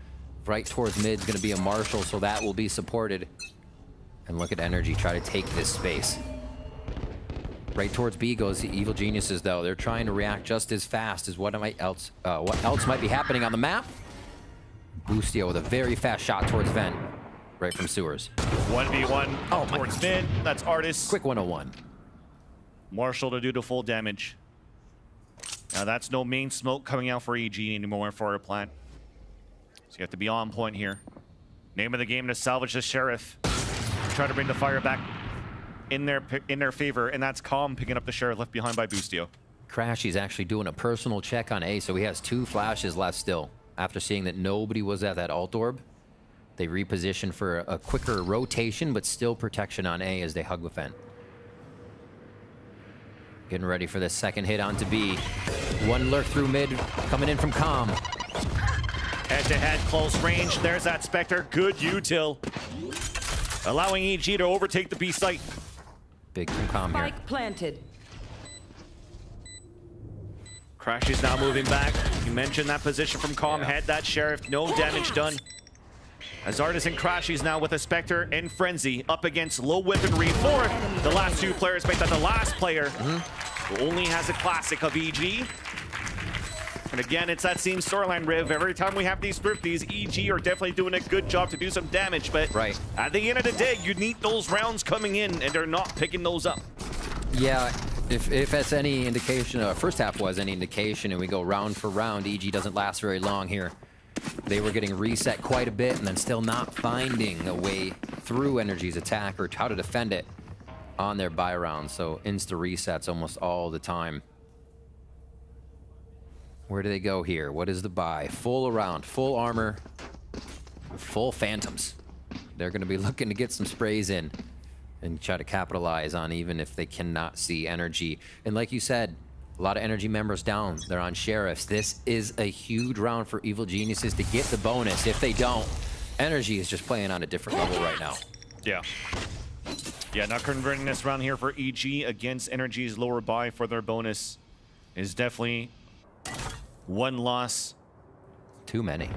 Right towards mid is going to be a Marshall, so that will be supported. And look at NRG try to take this space. Right towards B goes the Evil Geniuses, though. They're trying to react just as fast as what else might be happening on the map. Busio with a very fast shot towards Vent, right from sewers. 1v1 towards mid. That's Artist. Quick 101. Marshall to do the full damage. Now that's no main smoke coming out for EG anymore for our plant. So you have to be on point here. Name of the game to salvage the Sheriff. Try to bring the fire back in their favor, and that's Calm picking up the Sheriff left behind by Busio. Crashy's actually doing a personal check on A, so he has 2 flashes left still. After seeing that nobody was at that alt orb, they reposition for a quicker rotation, but still protection on A as they hug the Vent. Getting ready for this 2nd hit onto B. 1 lurk through mid, coming in from Calm. Head-to-head, close range. There's that Spectre. Good util. Allowing EG to overtake the B site. Big from Calm here. Spike planted. Crash is now moving back. You mentioned that position from Calm. Had that Sheriff. No damage done. As Artis and Crashies now with a Spectre and Frenzy up against low weaponry for the last 2 players. Make that the last player who only has a classic of EG. And again, it's that same storyline, Riv. Every time we have these thrifties, EG are definitely doing a good job to do some damage. But at the end of the day, you need those rounds coming in, and they're not picking those up. Yeah, if that's any indication, first half was any indication, and we go round for round, EG doesn't last very long here. They were getting reset quite a bit and then still not finding a way through NRG's attack or how to defend it on their buy round. So insta resets almost all the time. Where do they go here? What is the buy? Full around, full armor, full phantoms. They're going to be looking to get some sprays in and try to capitalize on even if they cannot see NRG. And like you said, A lot of energy members down. They're on sheriffs. This is a huge round for Evil Geniuses to get the bonus. If they don't, NRG is just playing on a different level right now. Yeah. Yeah, not converting this round here for EG against NRG's lower buy for their bonus is definitely one loss. Too many.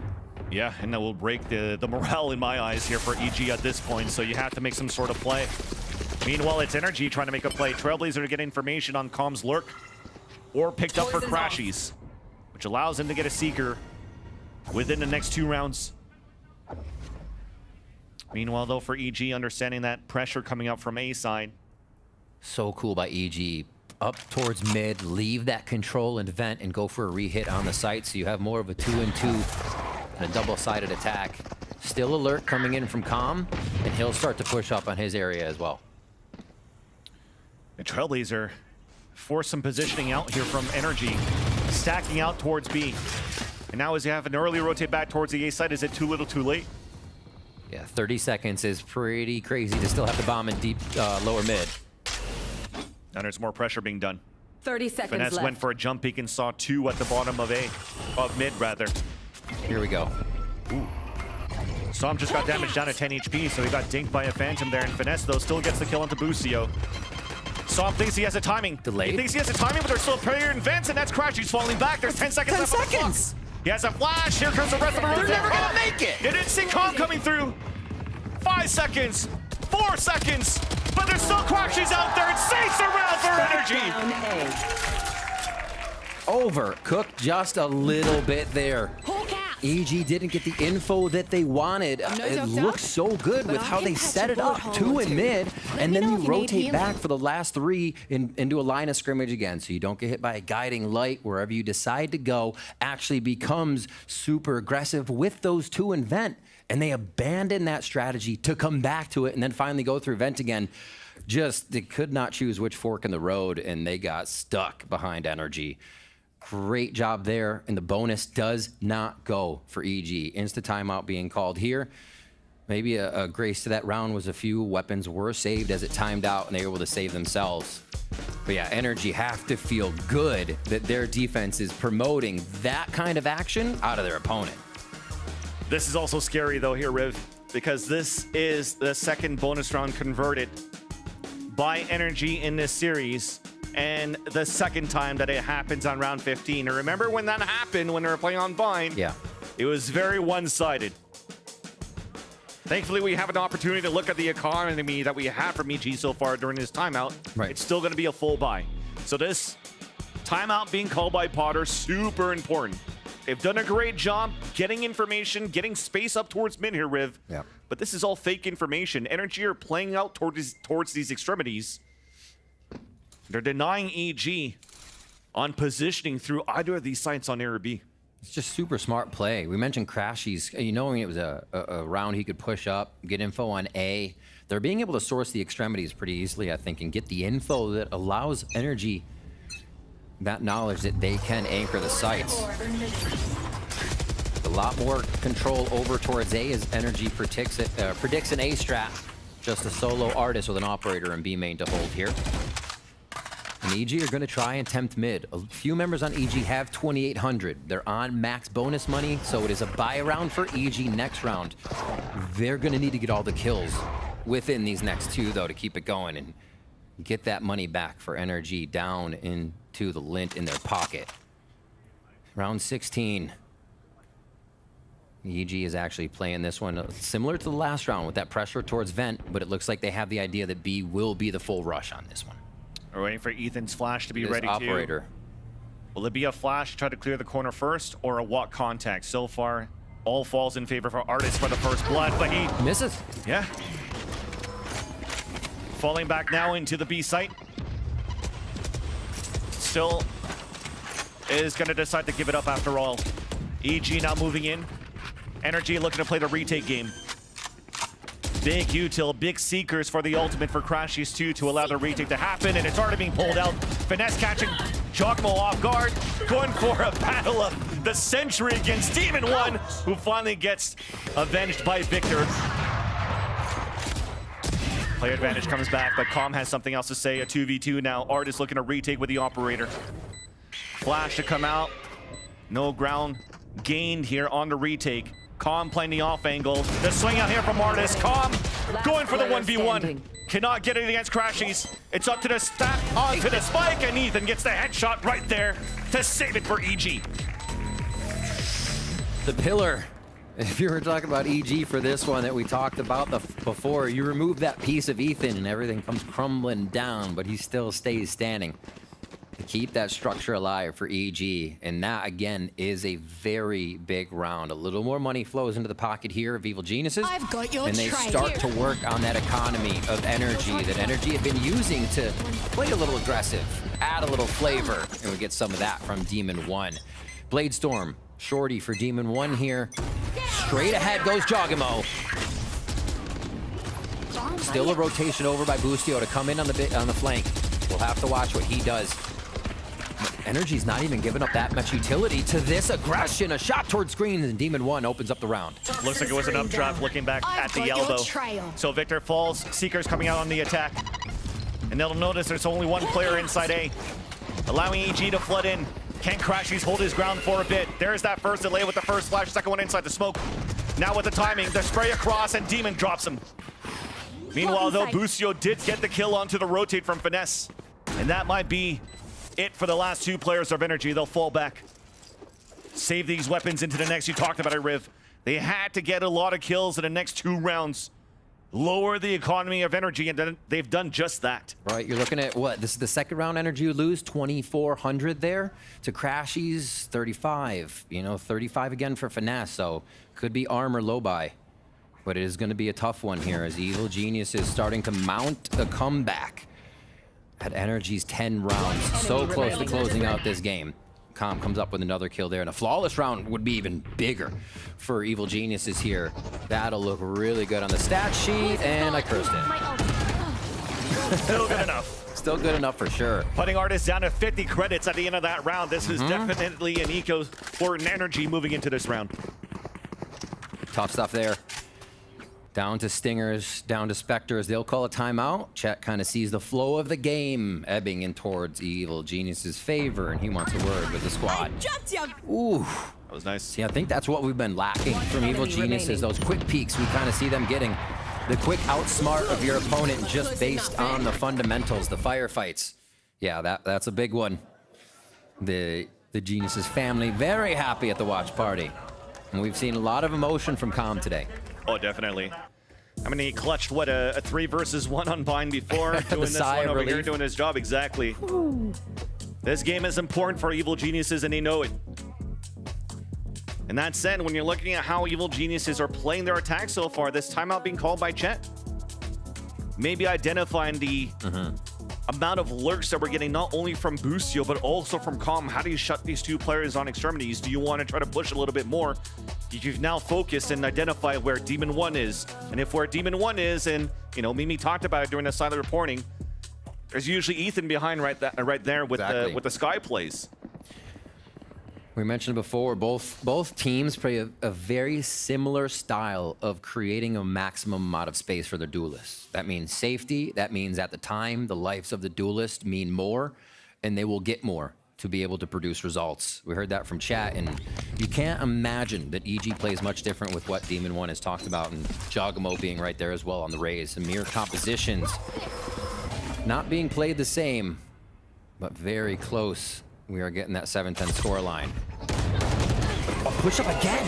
Yeah, and that will break the morale in my eyes here for EG at this point, so you have to make some sort of play. Meanwhile, it's NRG trying to make a play. Trailblazer to get information on Com's lurk, or picked up for Crashies, which allows him to get a Seeker within the next 2 rounds. Meanwhile, though, for EG, understanding that pressure coming up from A side. So cool by EG. Up towards mid, leave that control and vent, and go for a re-hit on the site, so you have more of a 2-and-2 and a double-sided attack. Still alert coming in from Com, and he'll start to push up on his area as well. The Trailblazer force some positioning out here from NRG, stacking out towards B. And now as you have an early rotate back towards the A side, is it too little too late? Yeah, 30 seconds is pretty crazy to still have the bomb in deep lower mid. And there's more pressure being done. 30 seconds Finesse left. went for a jump peek and saw 2 at the bottom of mid rather. Here we go. Ooh. Som just got damaged down to 10 HP, so he got dinked by a Phantom there, and Finesse, though, still gets the kill onto Busio. Som thinks he has a timing. Delayed. He thinks he has a timing, but there's still a player in Vents, and that's Crash. He's falling back. There's 10 seconds left on the clock. He has a flash. Here comes the rest of the room. They're never gonna make it. They didn't see Com coming through. 5 seconds. 4 seconds. But there's still Crashies out there. It saves the round for NRG. Down A. Over. Cooked just a little bit there. EG didn't get the info that they wanted. It looks so good with how they set it up. 2 in mid, and then you rotate back for the last 3 into a line of scrimmage again. So you don't get hit by a guiding light. Wherever you decide to go actually becomes super aggressive with those 2 in vent. And they abandon that strategy to come back to it and then finally go through vent again. They could not choose which fork in the road, and they got stuck behind NRG. Great job there, and the bonus does not go for EG. Insta timeout being called here. Maybe a grace to that round was a few weapons were saved as it timed out, and they were able to save themselves. But yeah, NRG have to feel good that their defense is promoting that kind of action out of their opponent. This is also scary, though, here, Riv, because this is the second bonus round converted by NRG in this series, and the second time that it happens on round 15. And remember when that happened, when they were playing on Vine? Yeah. It was very one-sided. Thankfully, we have an opportunity to look at the economy that we have from EG so far during this timeout. Right. It's still going to be a full buy. So this timeout being called by Potter, super important. They've done a great job getting information, getting space up towards mid here, Riv. Yeah. But this is all fake information. NRG are playing out towards these extremities. They're denying EG on positioning through either of these sites on area B. It's just super smart play. We mentioned Crashies. Knowing it was a round he could push up, get info on A. They're being able to source the extremities pretty easily, I think, and get the info that allows NRG that knowledge that they can anchor the sites. A lot more control over towards A as NRG predicts an A strat. Just a solo artist with an operator and B main to hold here. And EG are going to try and tempt mid. A few members on EG have 2,800. They're on max bonus money, so it is a buy round for EG next round. They're going to need to get all the kills within these next 2, though, to keep it going and get that money back for NRG down into the lint in their pocket. Round 16. EG is actually playing this one similar to the last round with that pressure towards vent, but it looks like they have the idea that B will be the full rush on this one. We're waiting for Ethan's flash to be This ready operator. too. Will it be a flash to try to clear the corner first, or a walk contact? So far, all falls in favor for Artist for the first blood, but he Misses. Yeah. Falling back now into the B site. Still is going to decide to give it up after all. EG now moving in. NRG looking to play the retake game. Big util, big seekers for the ultimate for Crashies 2 to allow the retake to happen, and it's already being pulled out. Finesse catching Giacomo off guard, going for a battle of the century against Demon One, who finally gets avenged by Victor. Player advantage comes back, but Com has something else to say. A 2v2 now. Art is looking to retake with the operator. Flash to come out. No ground gained here on the retake. Calm playing the off angle. The swing out here from Artis. Calm going for the 1v1. Cannot get it against Crashies. It's up to the stack, onto the spike, and Ethan gets the headshot right there to save it for EG. The pillar. If you were talking about EG for this one that we talked about before, you remove that piece of Ethan and everything comes crumbling down, but he still stays standing to keep that structure alive for EG. And that, again, is a very big round. A little more money flows into the pocket here of Evil Geniuses. I've got your and they start to work on that economy of NRG that NRG had been using to play a little aggressive, add a little flavor, and we get some of that from Demon 1. Bladestorm, shorty for Demon 1 here. Straight ahead goes Jogamo. Still a rotation over by Boostio to come in on the flank. We'll have to watch what he does. NRG's not even giving up that much utility to this aggression. A shot towards screen, and Demon 1 opens up the round. Looks like it was an updraft looking back at the elbow. So Victor falls, Seeker's coming out on the attack. And they'll notice there's only one player inside A. Allowing EG to flood in. Can Crashies hold his ground for a bit? There's that first delay with the first flash, second one inside the smoke. Now with the timing, the spray across, and Demon drops him. Meanwhile, though, Boostio did get the kill onto the rotate from Finesse. And that might be it for the last two players of NRG. They'll fall back. Save these weapons into the next. You talked about it, Riv. They had to get a lot of kills in the next 2 rounds. Lower the economy of NRG, and then they've done just that. Right, you're looking at what? This is the second round NRG you lose, 2,400 there to Crashies, 35. You know, 35 again for Finesse, so could be arm or low buy. But it is going to be a tough one here as Evil Genius is starting to mount a comeback at NRG's 10 rounds. So close to closing out this game. Com comes up with another kill there, and a flawless round would be even bigger for Evil Geniuses here. That'll look really good on the stat sheet, and I cursed it. Still good enough. Still good enough for sure. Putting Artis down to 50 credits at the end of that round. This is definitely an eco for NRG moving into this round. Tough stuff there. Down to Stingers, down to Spectres. They'll call a timeout. Chet kind of sees the flow of the game ebbing in towards Evil Genius's favor, and he wants a word with the squad. Ooh. That was nice. See, I think that's what we've been lacking from Evil Geniuses. Those quick peaks, we kind of see them getting the quick outsmart of your opponent just based on the fundamentals, the firefights. Yeah, that's a big one. The Geniuses family very happy at the watch party. And we've seen a lot of emotion from Com today. Oh, definitely. I mean, he clutched, what, a 3 versus 1 on Bind before, doing this one over here, doing his job, exactly. Ooh. This game is important for Evil Geniuses, and they know it. And that said, when you're looking at how Evil Geniuses are playing their attack so far, this timeout being called by Chet, maybe identifying the amount of lurks that we're getting not only from Boostio, but also from Com. How do you shut these two players on extremities? Do you want to try to push a little bit more? You've now focused and identified where Demon 1 is. And if where Demon 1 is, and, you know, Mimi talked about it during the silent reporting, there's usually Ethan behind right there with the Sky plays. We mentioned before, both teams play a very similar style of creating a maximum amount of space for their duelists. That means safety. That means at the time, the lives of the duelist mean more, and they will get more to be able to produce results. We heard that from chat, and you can't imagine that EG plays much different with what Demon 1 has talked about, and Jogamo being right there as well on the raise. Some mere compositions not being played the same, but very close. We are getting that 7-10 scoreline. Oh, push up again.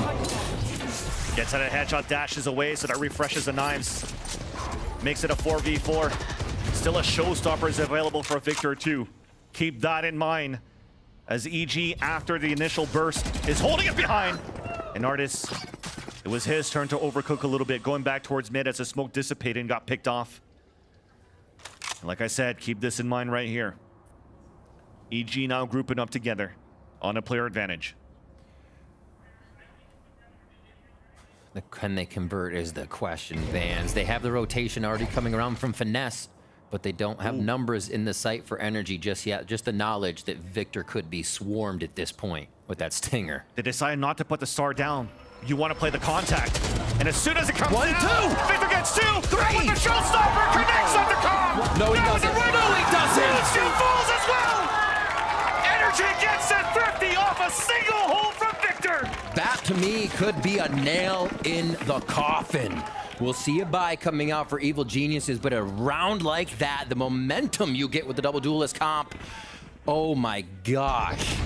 Gets at a headshot, dashes away, so that refreshes the knives. Makes it a 4v4. Still a showstopper is available for Victor too. Keep that in mind as EG, after the initial burst, is holding it behind. And Artis, it was his turn to overcook a little bit, going back towards mid as the smoke dissipated and got picked off. And like I said, keep this in mind right here. EG now grouping up together on a player advantage. Can they convert is the question, Vans. They have the rotation already coming around from Finesse, but they don't have numbers in the sight for NRG just yet. Just the knowledge that Victor could be swarmed at this point with that Stinger. They decide not to put the star down. You want to play the contact. And as soon as it comes down, Victor gets 2, 3 with the showstopper, connects on the com. No, he doesn't. No, he doesn't. Two falls as well. NRG gets it could be a nail in the coffin. We'll see a buy coming out for Evil Geniuses, but a round like that, the momentum you get with the double duelist comp, oh my gosh.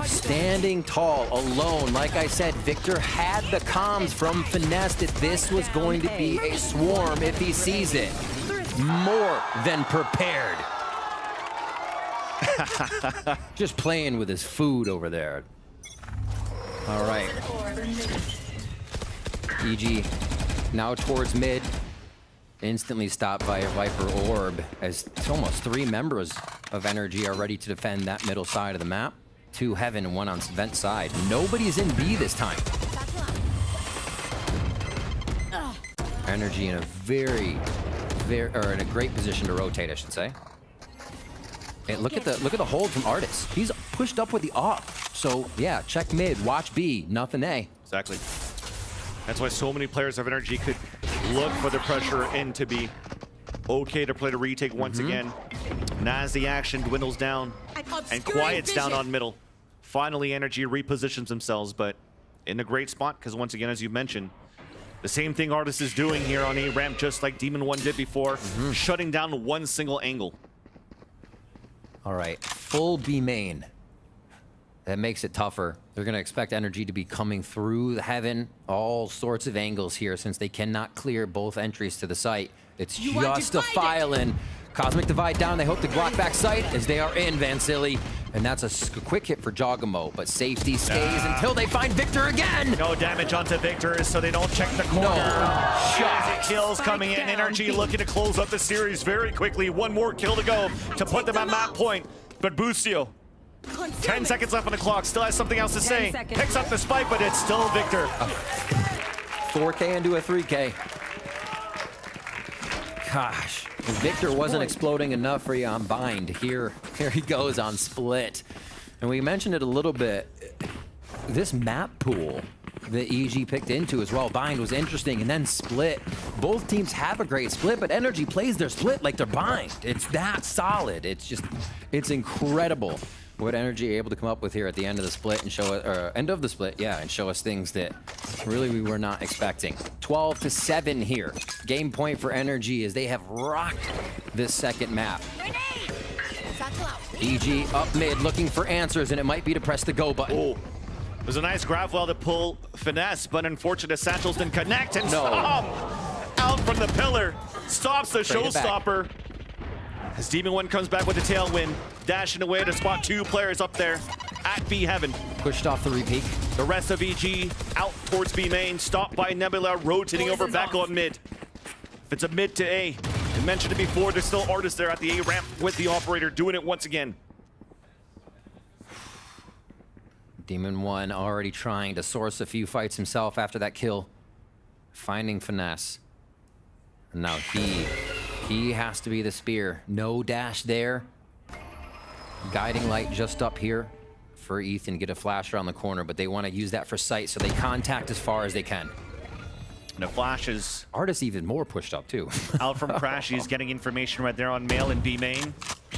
Standing tall, alone. Like I said, Victor had the comms from Finesse that this was going to be a swarm if he sees it. More than prepared. Just playing with his food over there. All right. EG now towards mid. Instantly stopped by a Viper Orb, as it's almost 3 members of NRG are ready to defend that middle side of the map. 2 Heaven and 1 on vent side. Nobody's in B this time. NRG in a or in a great position to rotate, I should say. And look at the hold from Artis. He's pushed up with the off. So yeah, check mid, watch B, nothing A. Exactly. That's why so many players of NRG could look for the pressure into B. Okay to play the retake once again. And as the action dwindles down and quiets down on middle, finally NRG repositions themselves, but in a great spot, because once again, as you mentioned, the same thing Artis is doing here on A ramp, just like Demon 1 did before, shutting down one single angle. All right, full B main. That makes it tougher. They're going to expect NRG to be coming through the Heaven, all sorts of angles here, since they cannot clear both entries to the site. It's just a file in. Cosmic Divide down. They hope to block back sight as they are in Vansili. And that's a quick hit for Jogamo, but safety stays until they find Victor again. No damage onto Victor, so they don't check the corner. Shot. Kills coming in. NRG looking to close up the series very quickly. One more kill to go to put them at map point. But Busio, 10 seconds left on the clock, still has something else to say. Picks up the spike, but it's still Victor. 4K into a 3K. Gosh, if Victor wasn't exploding enough for you on Bind. Here he goes on Split. And we mentioned it a little bit. This map pool that EG picked into as well. Bind was interesting, and then Split. Both teams have a great split, but NRG plays their split like they're Bind. It's that solid. It's incredible what NRG are able to come up with here at the end of the split and show us, end of the split, yeah, and show us things that really we were not expecting. 12-7 here. Game point for NRG as they have rocked this second map. EG up mid looking for answers, and it might be to press the go button. Oh, it was a nice grab well to pull Finesse, but unfortunate Satchels didn't connect and stop out from the pillar. Stops the showstopper. As Demon 1 comes back with the tailwind, dashing away to spot 2 players up there at B Heaven. Pushed off the repeat. The rest of EG out towards B main, stopped by Nebula, rotating over back on mid. If it's a mid to A, I mentioned it before, there's still Artis there at the A ramp with the operator, doing it once again. Demon 1 already trying to source a few fights himself after that kill. Finding Finesse. And now he has to be the spear. No dash there. Guiding light just up here for Ethan. Get a flash around the corner, but they want to use that for sight, so they contact as far as they can. And the flash is Artis even more pushed up too. out from Crash. He's getting information right there on Mail and B main.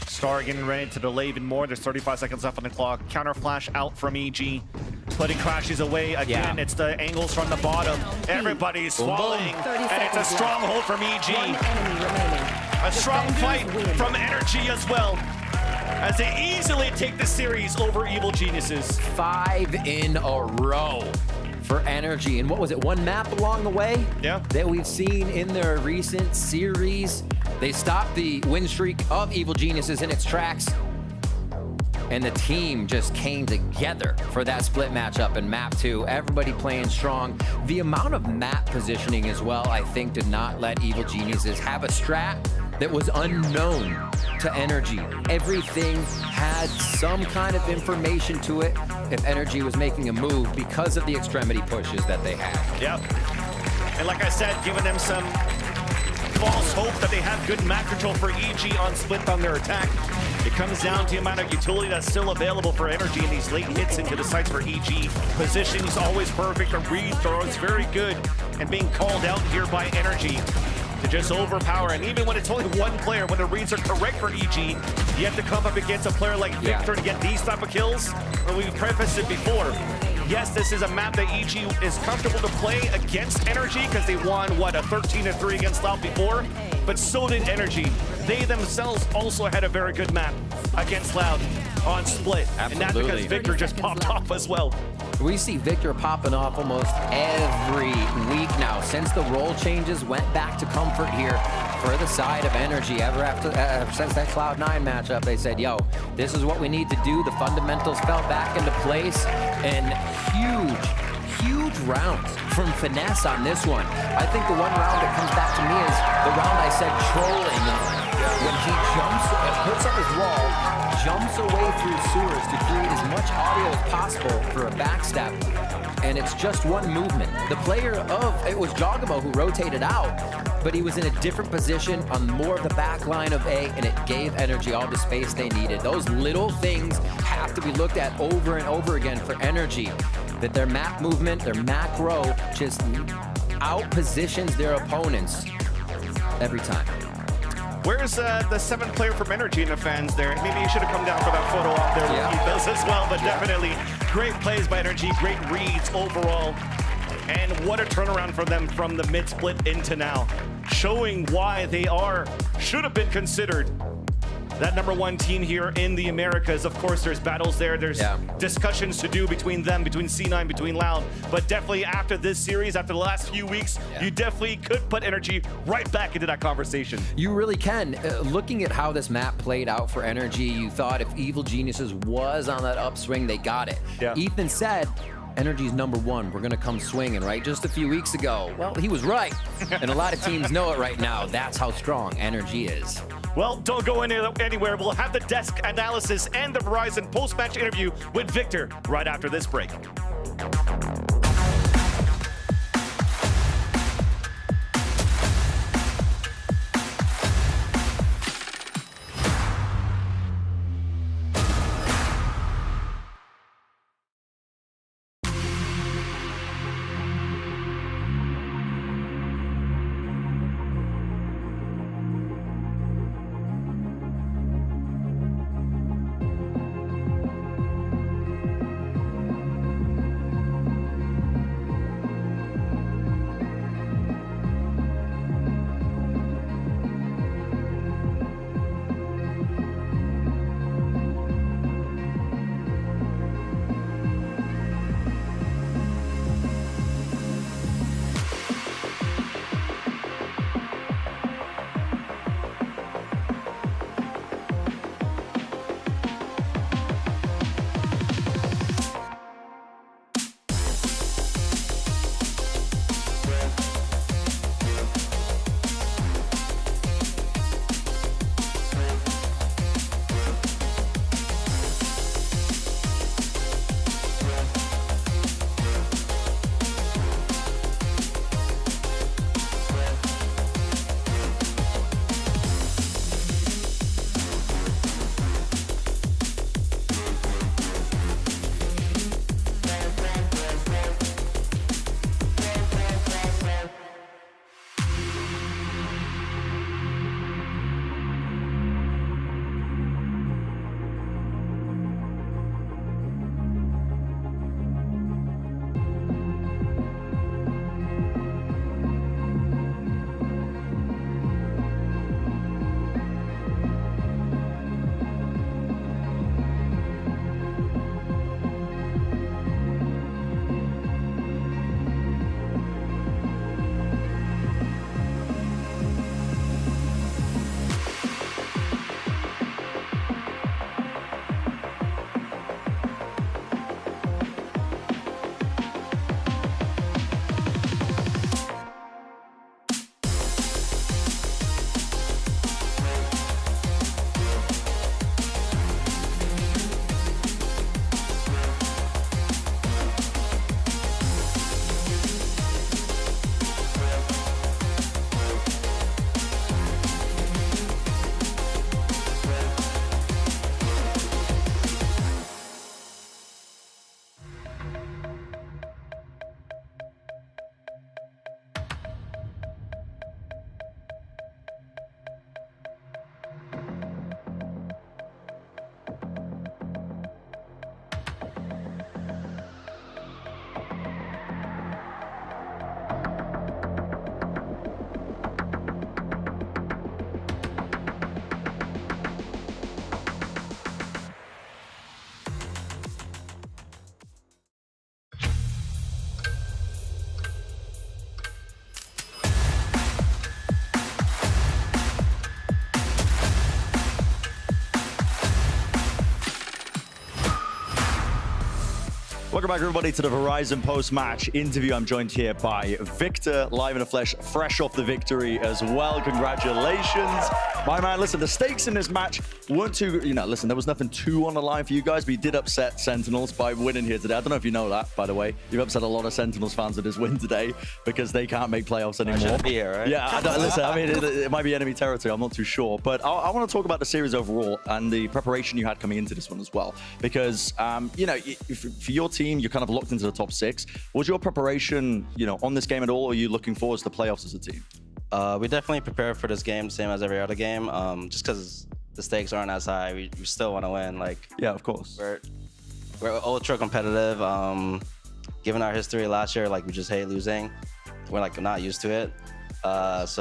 Star getting ready to delay even more. There's 35 seconds left on the clock. Counter flash out from EG. Putting Crashies away again. Yeah. It's the angles from the bottom. Everybody's falling. And it's a strong hold from EG. A strong fight from NRG as well, as they easily take the series over Evil Geniuses. 5 in a row for NRG. And what was it, 1 map along the way? Yeah. That we've seen in their recent series. They stopped the win streak of Evil Geniuses in its tracks. And the team just came together for that split matchup in map 2. Everybody playing strong. The amount of map positioning as well, I think, did not let Evil Geniuses have a strat that was unknown to NRG. Everything had some kind of information to it if NRG was making a move because of the extremity pushes that they had. Yep. And like I said, giving them some false hope that they have good map control for EG on split on their attack. It comes down to the amount of utility that's still available for NRG in these late hits into the sites for EG. Positioning is always perfect. The read throw is very good, and being called out here by NRG to just overpower. And even when it's only 1 player, when the reads are correct for EG, you have to come up against a player like Victor to get these type of kills. And we've prefaced it before. Yes, this is a map that EG is comfortable to play against NRG because they won, what, a 13-3 against Loud before? But so did NRG. They themselves also had a very good map against Loud on Split. And that's because Absolutely. Victor just popped off as well. We see Victor popping off almost every week now. Since the role changes, went back to comfort here for the side of NRG. Since that Cloud9 matchup, they said, yo, this is what we need to do. The fundamentals fell back into place, and huge rounds from Finesse on this one. I think the one round that comes back to me is the round I said trolling. When he puts up his wall, jumps away through sewers to create as much audio as possible for a backstep, and it's just one movement. The player it was Jogamo who rotated out, but he was in a different position on more of the back line of A, and it gave NRG all the space they needed. Those little things have to be looked at over and over again for NRG, that their map movement, their macro just out-positions their opponents every time. Where's the seventh player from NRG in the fans there? Maybe you should have come down for that photo op there with Ethos as well, but definitely great plays by NRG, great reads overall. And what a turnaround for them from the mid-split into now, showing why they should have been considered that #1 team here in the Americas. Of course, there's battles there. There's discussions to do between them, between C9, between Loud. But definitely after this series, after the last few weeks, you definitely could put NRG right back into that conversation. You really can. Looking at how this map played out for NRG, you thought if Evil Geniuses was on that upswing, they got it. Yeah. Ethan said, NRG's #1. We're going to come swinging, right? Just a few weeks ago. Well, he was right. And a lot of teams know it right now. That's how strong NRG is. Well, don't go anywhere. We'll have the desk analysis and the Verizon post-match interview with Victor right after this break. Welcome back, everybody, to the Verizon post-match interview. I'm joined here by Victor, live in the flesh, fresh off the victory as well. Congratulations. My man, listen, the stakes in this match weren't too, listen, there was nothing too on the line for you guys, but you did upset Sentinels by winning here today. I don't know if you know that, by the way. You've upset a lot of Sentinels fans with this win today because they can't make playoffs anymore. I shouldn't be here, right? Yeah, listen, I mean, it might be enemy territory. I'm not too sure. But I want to talk about the series overall and the preparation you had coming into this one as well. Because, for your team, you're kind of locked into the top 6. Was your preparation, on this game at all, or are you looking forward to the playoffs as a team? We definitely prepared for this game, same as every other game. Just because the stakes aren't as high, we still want to win. Yeah, of course. We're ultra competitive. Given our history last year, we just hate losing. We're not used to it. Yeah,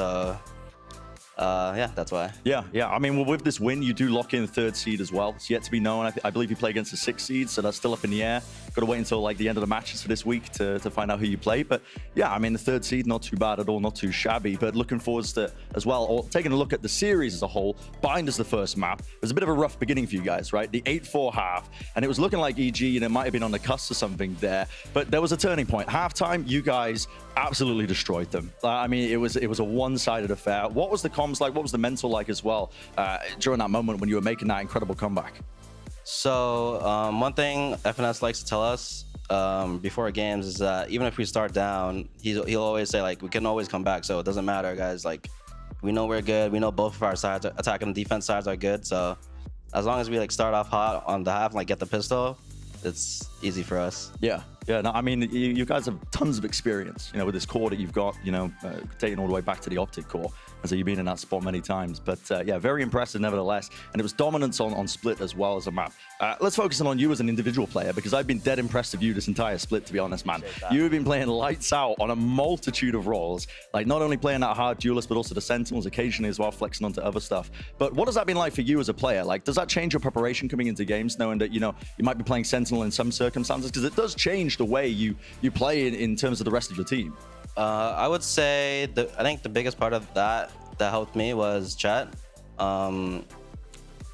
that's why. Yeah. I mean, with this win, you do lock in 3rd seed as well. It's yet to be known. I believe you play against the 6th seed, so that's still up in the air. Got to wait until the end of the matches for this week to find out who you play. But yeah, I mean, the 3rd seed, not too bad at all, not too shabby. But looking forward to as well, or taking a look at the series as a whole. Bind is the first map. It was a bit of a rough beginning for you guys, right? The 8-4 half, and it was looking like EG, it might have been on the cusp of something there. But there was a turning point. Halftime, you guys absolutely destroyed them. I mean, it was a one-sided affair. What was the comms like? What was the mental like as well during that moment when you were making that incredible comeback? So one thing FNS likes to tell us before games is that even if we start down, he'll always say we can always come back. So it doesn't matter, guys. We know we're good. We know both of our sides, attack and defense sides, are good. So as long as we start off hot on the half and get the pistol, it's easy for us. Yeah. No, I mean, you guys have tons of experience, with this core that you've got, taking all the way back to the Optic core. And so you've been in that spot many times. But yeah, very impressive nevertheless. And it was dominance on Split as well as a map. Let's focus on you as an individual player, because I've been dead impressed with you this entire Split, to be honest, man. You've been playing lights out on a multitude of roles. Not only playing that hard duelist, but also the Sentinels occasionally as well, flexing onto other stuff. But what has that been like for you as a player? Does that change your preparation coming into games, knowing that, you might be playing Sentinel in some circumstances? Because it does change the way you play in terms of the rest of your team. I would say I think the biggest part of that helped me was chat. Even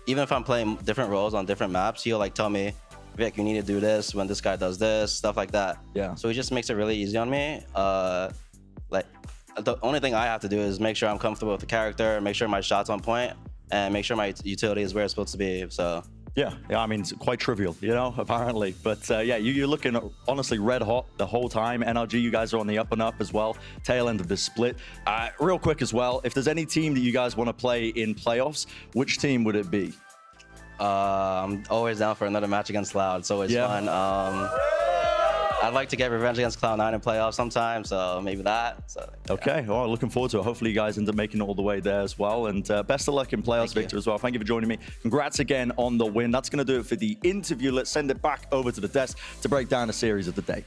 if I'm playing different roles on different maps, he'll tell me, Vic, you need to do this when this guy does this, stuff like that. Yeah. So he just makes it really easy on me. The only thing I have to do is make sure I'm comfortable with the character, make sure my shot's on point, and make sure my utility is where it's supposed to be. So. Yeah, I mean, it's quite trivial, apparently. But yeah, you're looking honestly red hot the whole time. NRG, you guys are on the up and up as well. Tail end of the Split. Real quick as well, if there's any team that you guys want to play in playoffs, which team would it be? I'm always down for another match against Loud. It's always fun. I'd like to get revenge against Cloud9 in playoffs sometime, so maybe that. So, yeah. Okay, well, looking forward to it. Hopefully you guys end up making it all the way there as well. And best of luck in playoffs, Victor, as well. Thank you for joining me. Congrats again on the win. That's going to do it for the interview. Let's send it back over to the desk to break down the series of the day.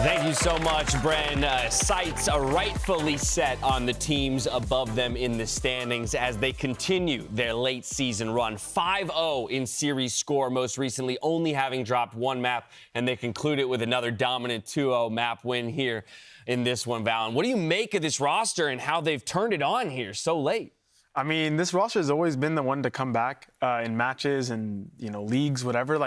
Thank you so much, Bren. Sights are rightfully set on the teams above them in the standings as they continue their late season run. 5-0 in series score, most recently only having dropped one map, and they conclude it with another dominant 2-0 map win here in this one, Valen. What do you make of this roster and how they've turned it on here so late? I mean, this roster has always been the one to come back in matches and, leagues, whatever.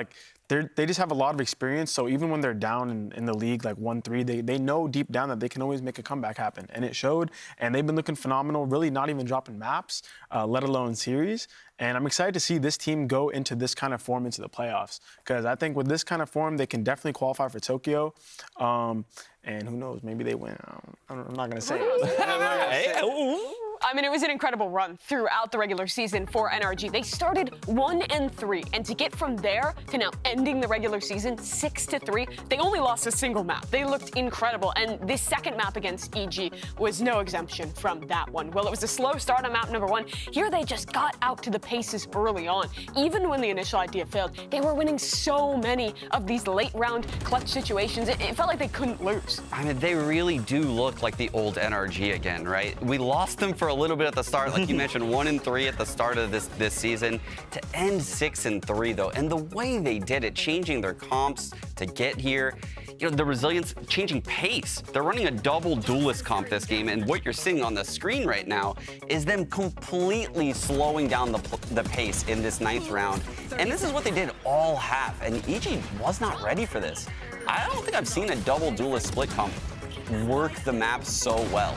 They just have a lot of experience, so even when they're down in the league, 1-3, they know deep down that they can always make a comeback happen. And it showed, and they've been looking phenomenal, really not even dropping maps, let alone series. And I'm excited to see this team go into this kind of form into the playoffs, because I think with this kind of form, they can definitely qualify for Tokyo. And who knows, maybe they win. I'm not going to say it. I mean, it was an incredible run throughout the regular season for NRG. They started 1-3, and to get from there to now ending the regular season 6-3, they only lost a single map. They looked incredible, and this second map against EG was no exemption from that one. Well, it was a slow start on map number 1. Here they just got out to the paces early on. Even when the initial idea failed, they were winning so many of these late round clutch situations. It felt like they couldn't lose. I mean, they really do look like the old NRG again, right? We lost them for a little bit at the start. Like you mentioned, 1-3 at the start of this season. To end 6-3, though, and the way they did it, changing their comps to get here, you know, the resilience, changing pace. They're running a double duelist comp this game, and what you're seeing on the screen right now is them completely slowing down the pace in this 9th round. And this is what they did all half, and EG was not ready for this. I don't think I've seen a double duelist split comp work the map so well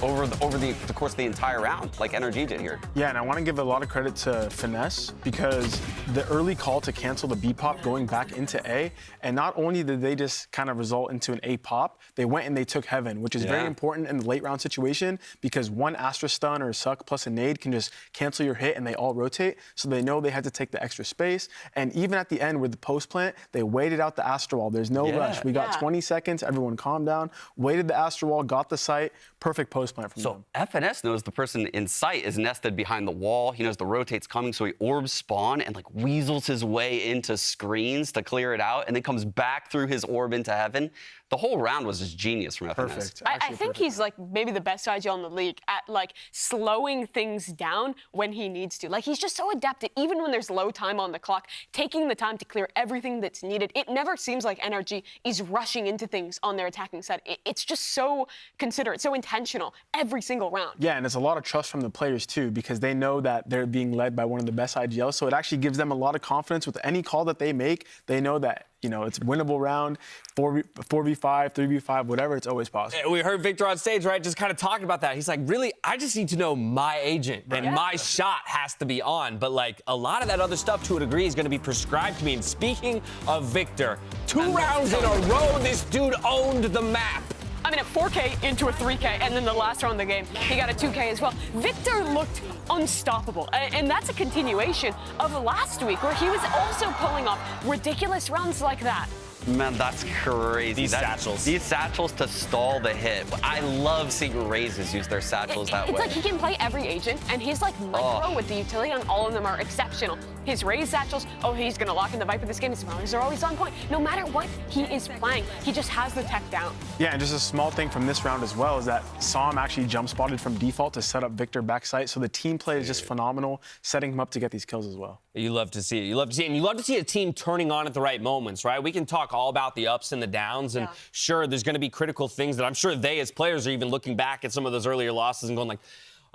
over the course of the entire round, like NRG did here. Yeah, and I want to give a lot of credit to Finesse, because the early call to cancel the B pop going back into A, and not only did they just kind of result into an A pop, they went and they took Heaven, which is very important in the late round situation, because one Astra stun or a suck plus a nade can just cancel your hit and they all rotate, so they know they had to take the extra space. And even at the end with the post plant, they waited out the Astra wall. There's no rush. We got 20 seconds, everyone calmed down, waited the Astra wall, got the site, perfect post plant from them. FNS knows the person in sight is nested behind the wall. He knows the rotate's coming, so he orbs spawn and like weasels his way into screens to clear it out, and then comes back through his orb into Heaven. The whole round was just genius from FNS. Perfect. I think he's like maybe the best IGL in the league at like slowing things down when he needs to. Like he's just so adapted, even when there's low time on the clock, taking the time to clear everything that's needed. It never seems like NRG is rushing into things on their attacking side. It's just so considerate, so intentional every single round. Yeah, and it's a lot of trust from the players too, because they know that they're being led by one of the best IGLs. So it actually gives them a lot of confidence with any call that they make. They know that, you know, it's a winnable round, 4v5, 3v5, whatever, it's always possible. We heard Victor on stage, right, just kind of talking about that. He's like, really, I just need to know my agent, and my shot has to be on. But, like, a lot of that other stuff, to a degree, is going to be prescribed to me. And speaking of Victor, 2 rounds in a row, this dude owned the map. I mean, a 4K into a 3K, and then the last round of the game, he got a 2K as well. Victor looked unstoppable, and that's a continuation of last week, where he was also pulling off ridiculous rounds like that. Man, that's crazy. These satchels. These satchels to stall the hit. I love seeing Razes use their satchels that way. It's like he can play every agent, and he's like micro with the utility on all of them are exceptional. His Raze satchels, he's going to lock in the Viper this game. His rounds are always on point. No matter what he is playing, he just has the tech down. Yeah, and just a small thing from this round as well is that Sam actually jump spotted from default to set up Victor backside. So the team play is just phenomenal, setting him up to get these kills as well. You love to see it. You love to see it. And you love to see a team turning on at the right moments, right? We can talk all about the ups and the downs. And sure, there's going to be critical things that I'm sure they as players are even looking back at some of those earlier losses and going like,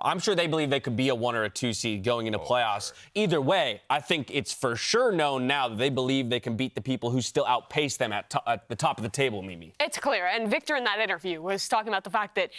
I'm sure they believe they could be a 1 or a 2 seed going into playoffs. Either way, I think it's for sure known now that they believe they can beat the people who still outpace them at the top of the table, Mimi. It's clear. And Victor in that interview was talking about the fact that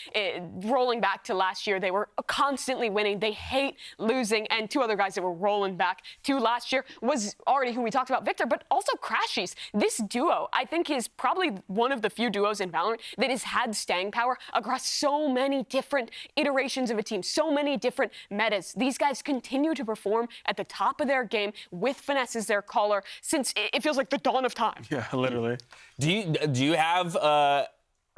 rolling back to last year, they were constantly winning. They hate losing. And 2 other guys that were rolling back to last year was already who we talked about, Victor, but also Crashies. This duo, I think, is probably one of the few duos in Valorant that has had staying power across so many different iterations of a team. So many different metas. These guys continue to perform at the top of their game with Finesse as their caller since it feels like the dawn of time. Yeah, literally. Do you have a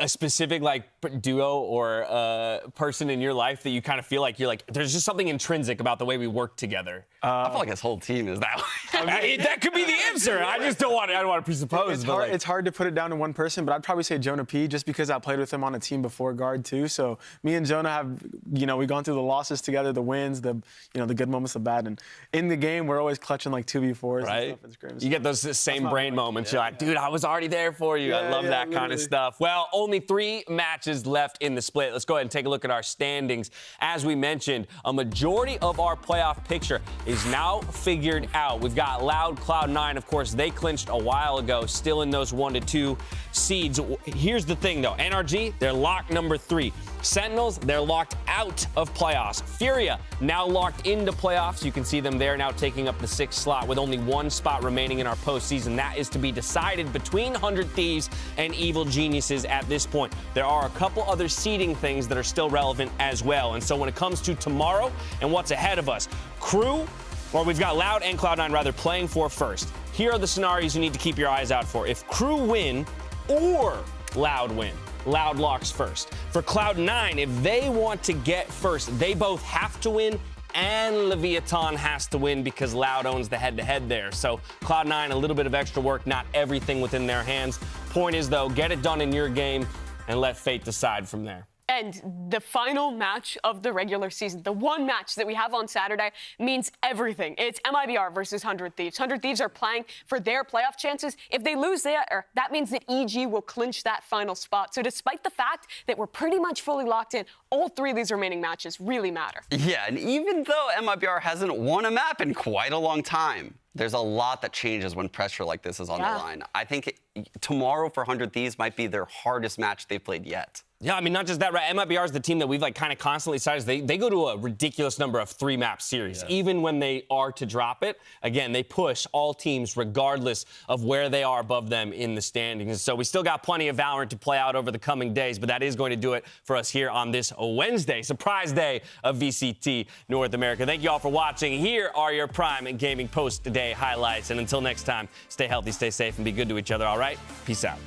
specific like duo or person in your life that you kind of feel like there's just something intrinsic about the way we work together? I feel like his whole team is that way. That could be the answer. I just don't want to presuppose. It's hard to put it down to one person, but I'd probably say Jonah P, just because I played with him on a team before guard too. So me and Jonah have, we've gone through the losses together, the wins, the good moments, the bad, and in the game we're always clutching like 2v4s. Right. And stuff. It's great. You get those same brain moments. You're like, dude, I was already there for you. I love that kind of stuff. Well, only 3 matches left in the split. Let's go ahead and take a look at our standings. As we mentioned, a majority of our playoff picture is now figured out. We've got Loud, Cloud9, of course, they clinched a while ago, still in those 1 to 2 seeds. Here's the thing, though. NRG, they're locked number 3. Sentinels, they're locked out of playoffs. Furia, now locked into playoffs. You can see them there now taking up the 6th slot with only 1 spot remaining in our postseason. That is to be decided between 100 Thieves and Evil Geniuses at this point. There are a couple other seeding things that are still relevant as well. And so when it comes to tomorrow and what's ahead of us, Crew, or we've got Loud and Cloud9 rather playing for first. Here are the scenarios you need to keep your eyes out for. If Crew win or Loud win, Loud locks first. For Cloud9, if they want to get first, they both have to win and Leviathan has to win because Loud owns the head-to-head there. So Cloud9, a little bit of extra work, not everything within their hands. Point is, though, get it done in your game and let fate decide from there. And the final match of the regular season, the one match that we have on Saturday, means everything. It's MIBR versus 100 Thieves. 100 Thieves are playing for their playoff chances. If they lose that means that EG will clinch that final spot. So despite the fact that we're pretty much fully locked in, all three of these remaining matches really matter. Yeah, and even though MIBR hasn't won a map in quite a long time, there's a lot that changes when pressure like this is on the line. I think tomorrow for 100 Thieves might be their hardest match they've played yet. Yeah, I mean, not just that, right? MIBR is the team that we've kind of constantly cited. They go to a ridiculous number of 3-map series. Even when they are to drop it, again, they push all teams regardless of where they are above them in the standings. So we still got plenty of Valorant to play out over the coming days, but that is going to do it for us here on this Wednesday, surprise day of VCT North America. Thank you all for watching. Here are your Prime and Gaming post-day highlights. And until next time, stay healthy, stay safe, and be good to each other, all right? Peace out.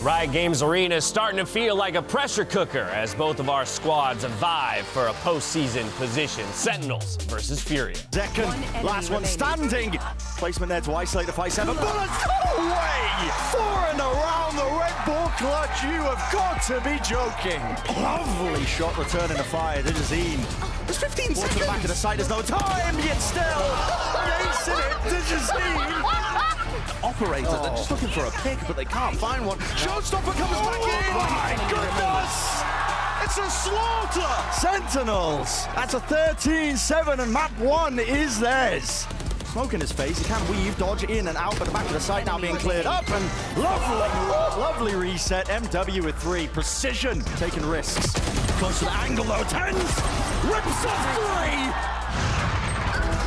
Riot Games Arena is starting to feel like a pressure cooker as both of our squads vie for a postseason position. Sentinels versus Furia. Second, last one standing. Placement there to isolate the 5-7. Bullets, no way! 4 and around the Red Bull clutch. You have got to be joking. Lovely shot returning to fire. Digizine. There's 15 seconds. To the back of the site, there's no time, yet still. Racing it, Digizine. Operator, they're just looking for a pick, but they can't find one. Showstopper comes back in! My goodness! It's a slaughter! Sentinels! That's a 13-7, and map 1 is theirs. Smoke in his face, he can weave, dodge in and out, but the back of the site now being cleared up, and lovely reset. MW with 3, precision, taking risks. Close to the angle though, Tens! Rips off 3!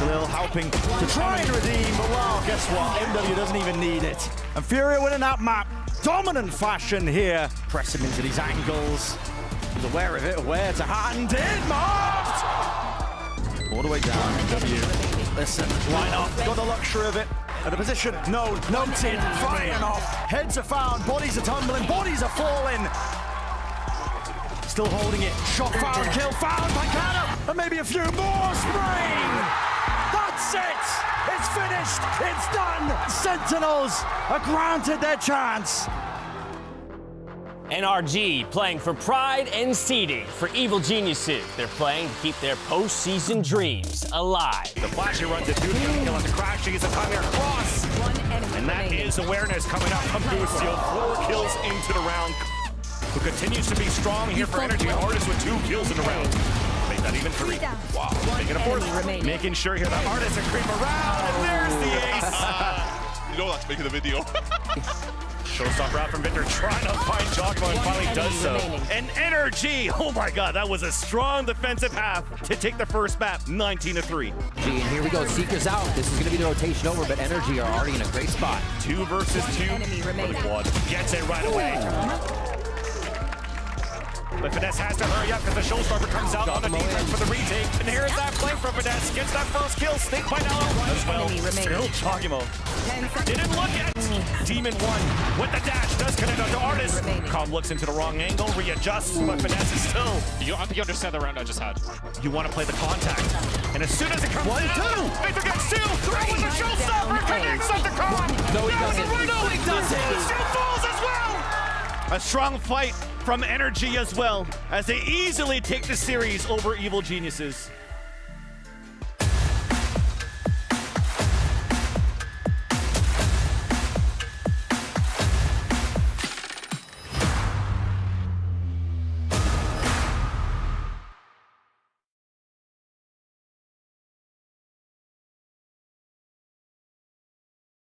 Khalil helping to try and redeem, but wow, guess what? MW doesn't even need it. And Furia winning that map. Dominant fashion here. Press him into these angles. He's aware of it, aware to hand in. Marked! All the way down, MW. Listen, line up, got the luxury of it. And the position, noted, firing off. Heads are found, bodies are tumbling, bodies are falling. Still holding it. Shot found, kill found by Kano. And maybe a few more. Spring! That's it! It's finished! It's done! Sentinels are granted their chance. NRG playing for pride and seeding for Evil Geniuses. They're playing to keep their postseason dreams alive. The flashy runs it through the kill on the crash. He's a coming across. And that is awareness coming out from Boostio. 4 kills into the round. Who continues to be strong here for NRG. Artist with 2 kills in the round. Make that even 3. Wow. Making a 4th. Making sure here that Artist can creep around. And there's the ace. You know that's making the video. Showstopper out from Victor trying to find Jogmo and finally does so. And NRG, oh my god, that was a strong defensive half to take the first map, 19-3. And here we go, Seekers out. This is going to be the rotation over, but NRG are already in a great spot. 2 versus 2 for the quad. Gets it right away. But Finesse has to hurry up because the Showstopper comes out on the defense for the retake. And here's that play from Finesse. Gets that first kill. Snake by now as well. Still Jogmo. Didn't look at Demon 1 with the dash. Does connect onto Artist. Calm looks into the wrong angle. Readjusts. But Finesse is still. I think you understand the round I just had. You want to play the contact. And as soon as it comes down, Victor gets 2. 3 with the Showstopper. Connects on the Calm. No, he doesn't. He doesn't. Still falls as well. A strong fight from NRG as well, as they easily take the series over Evil Geniuses.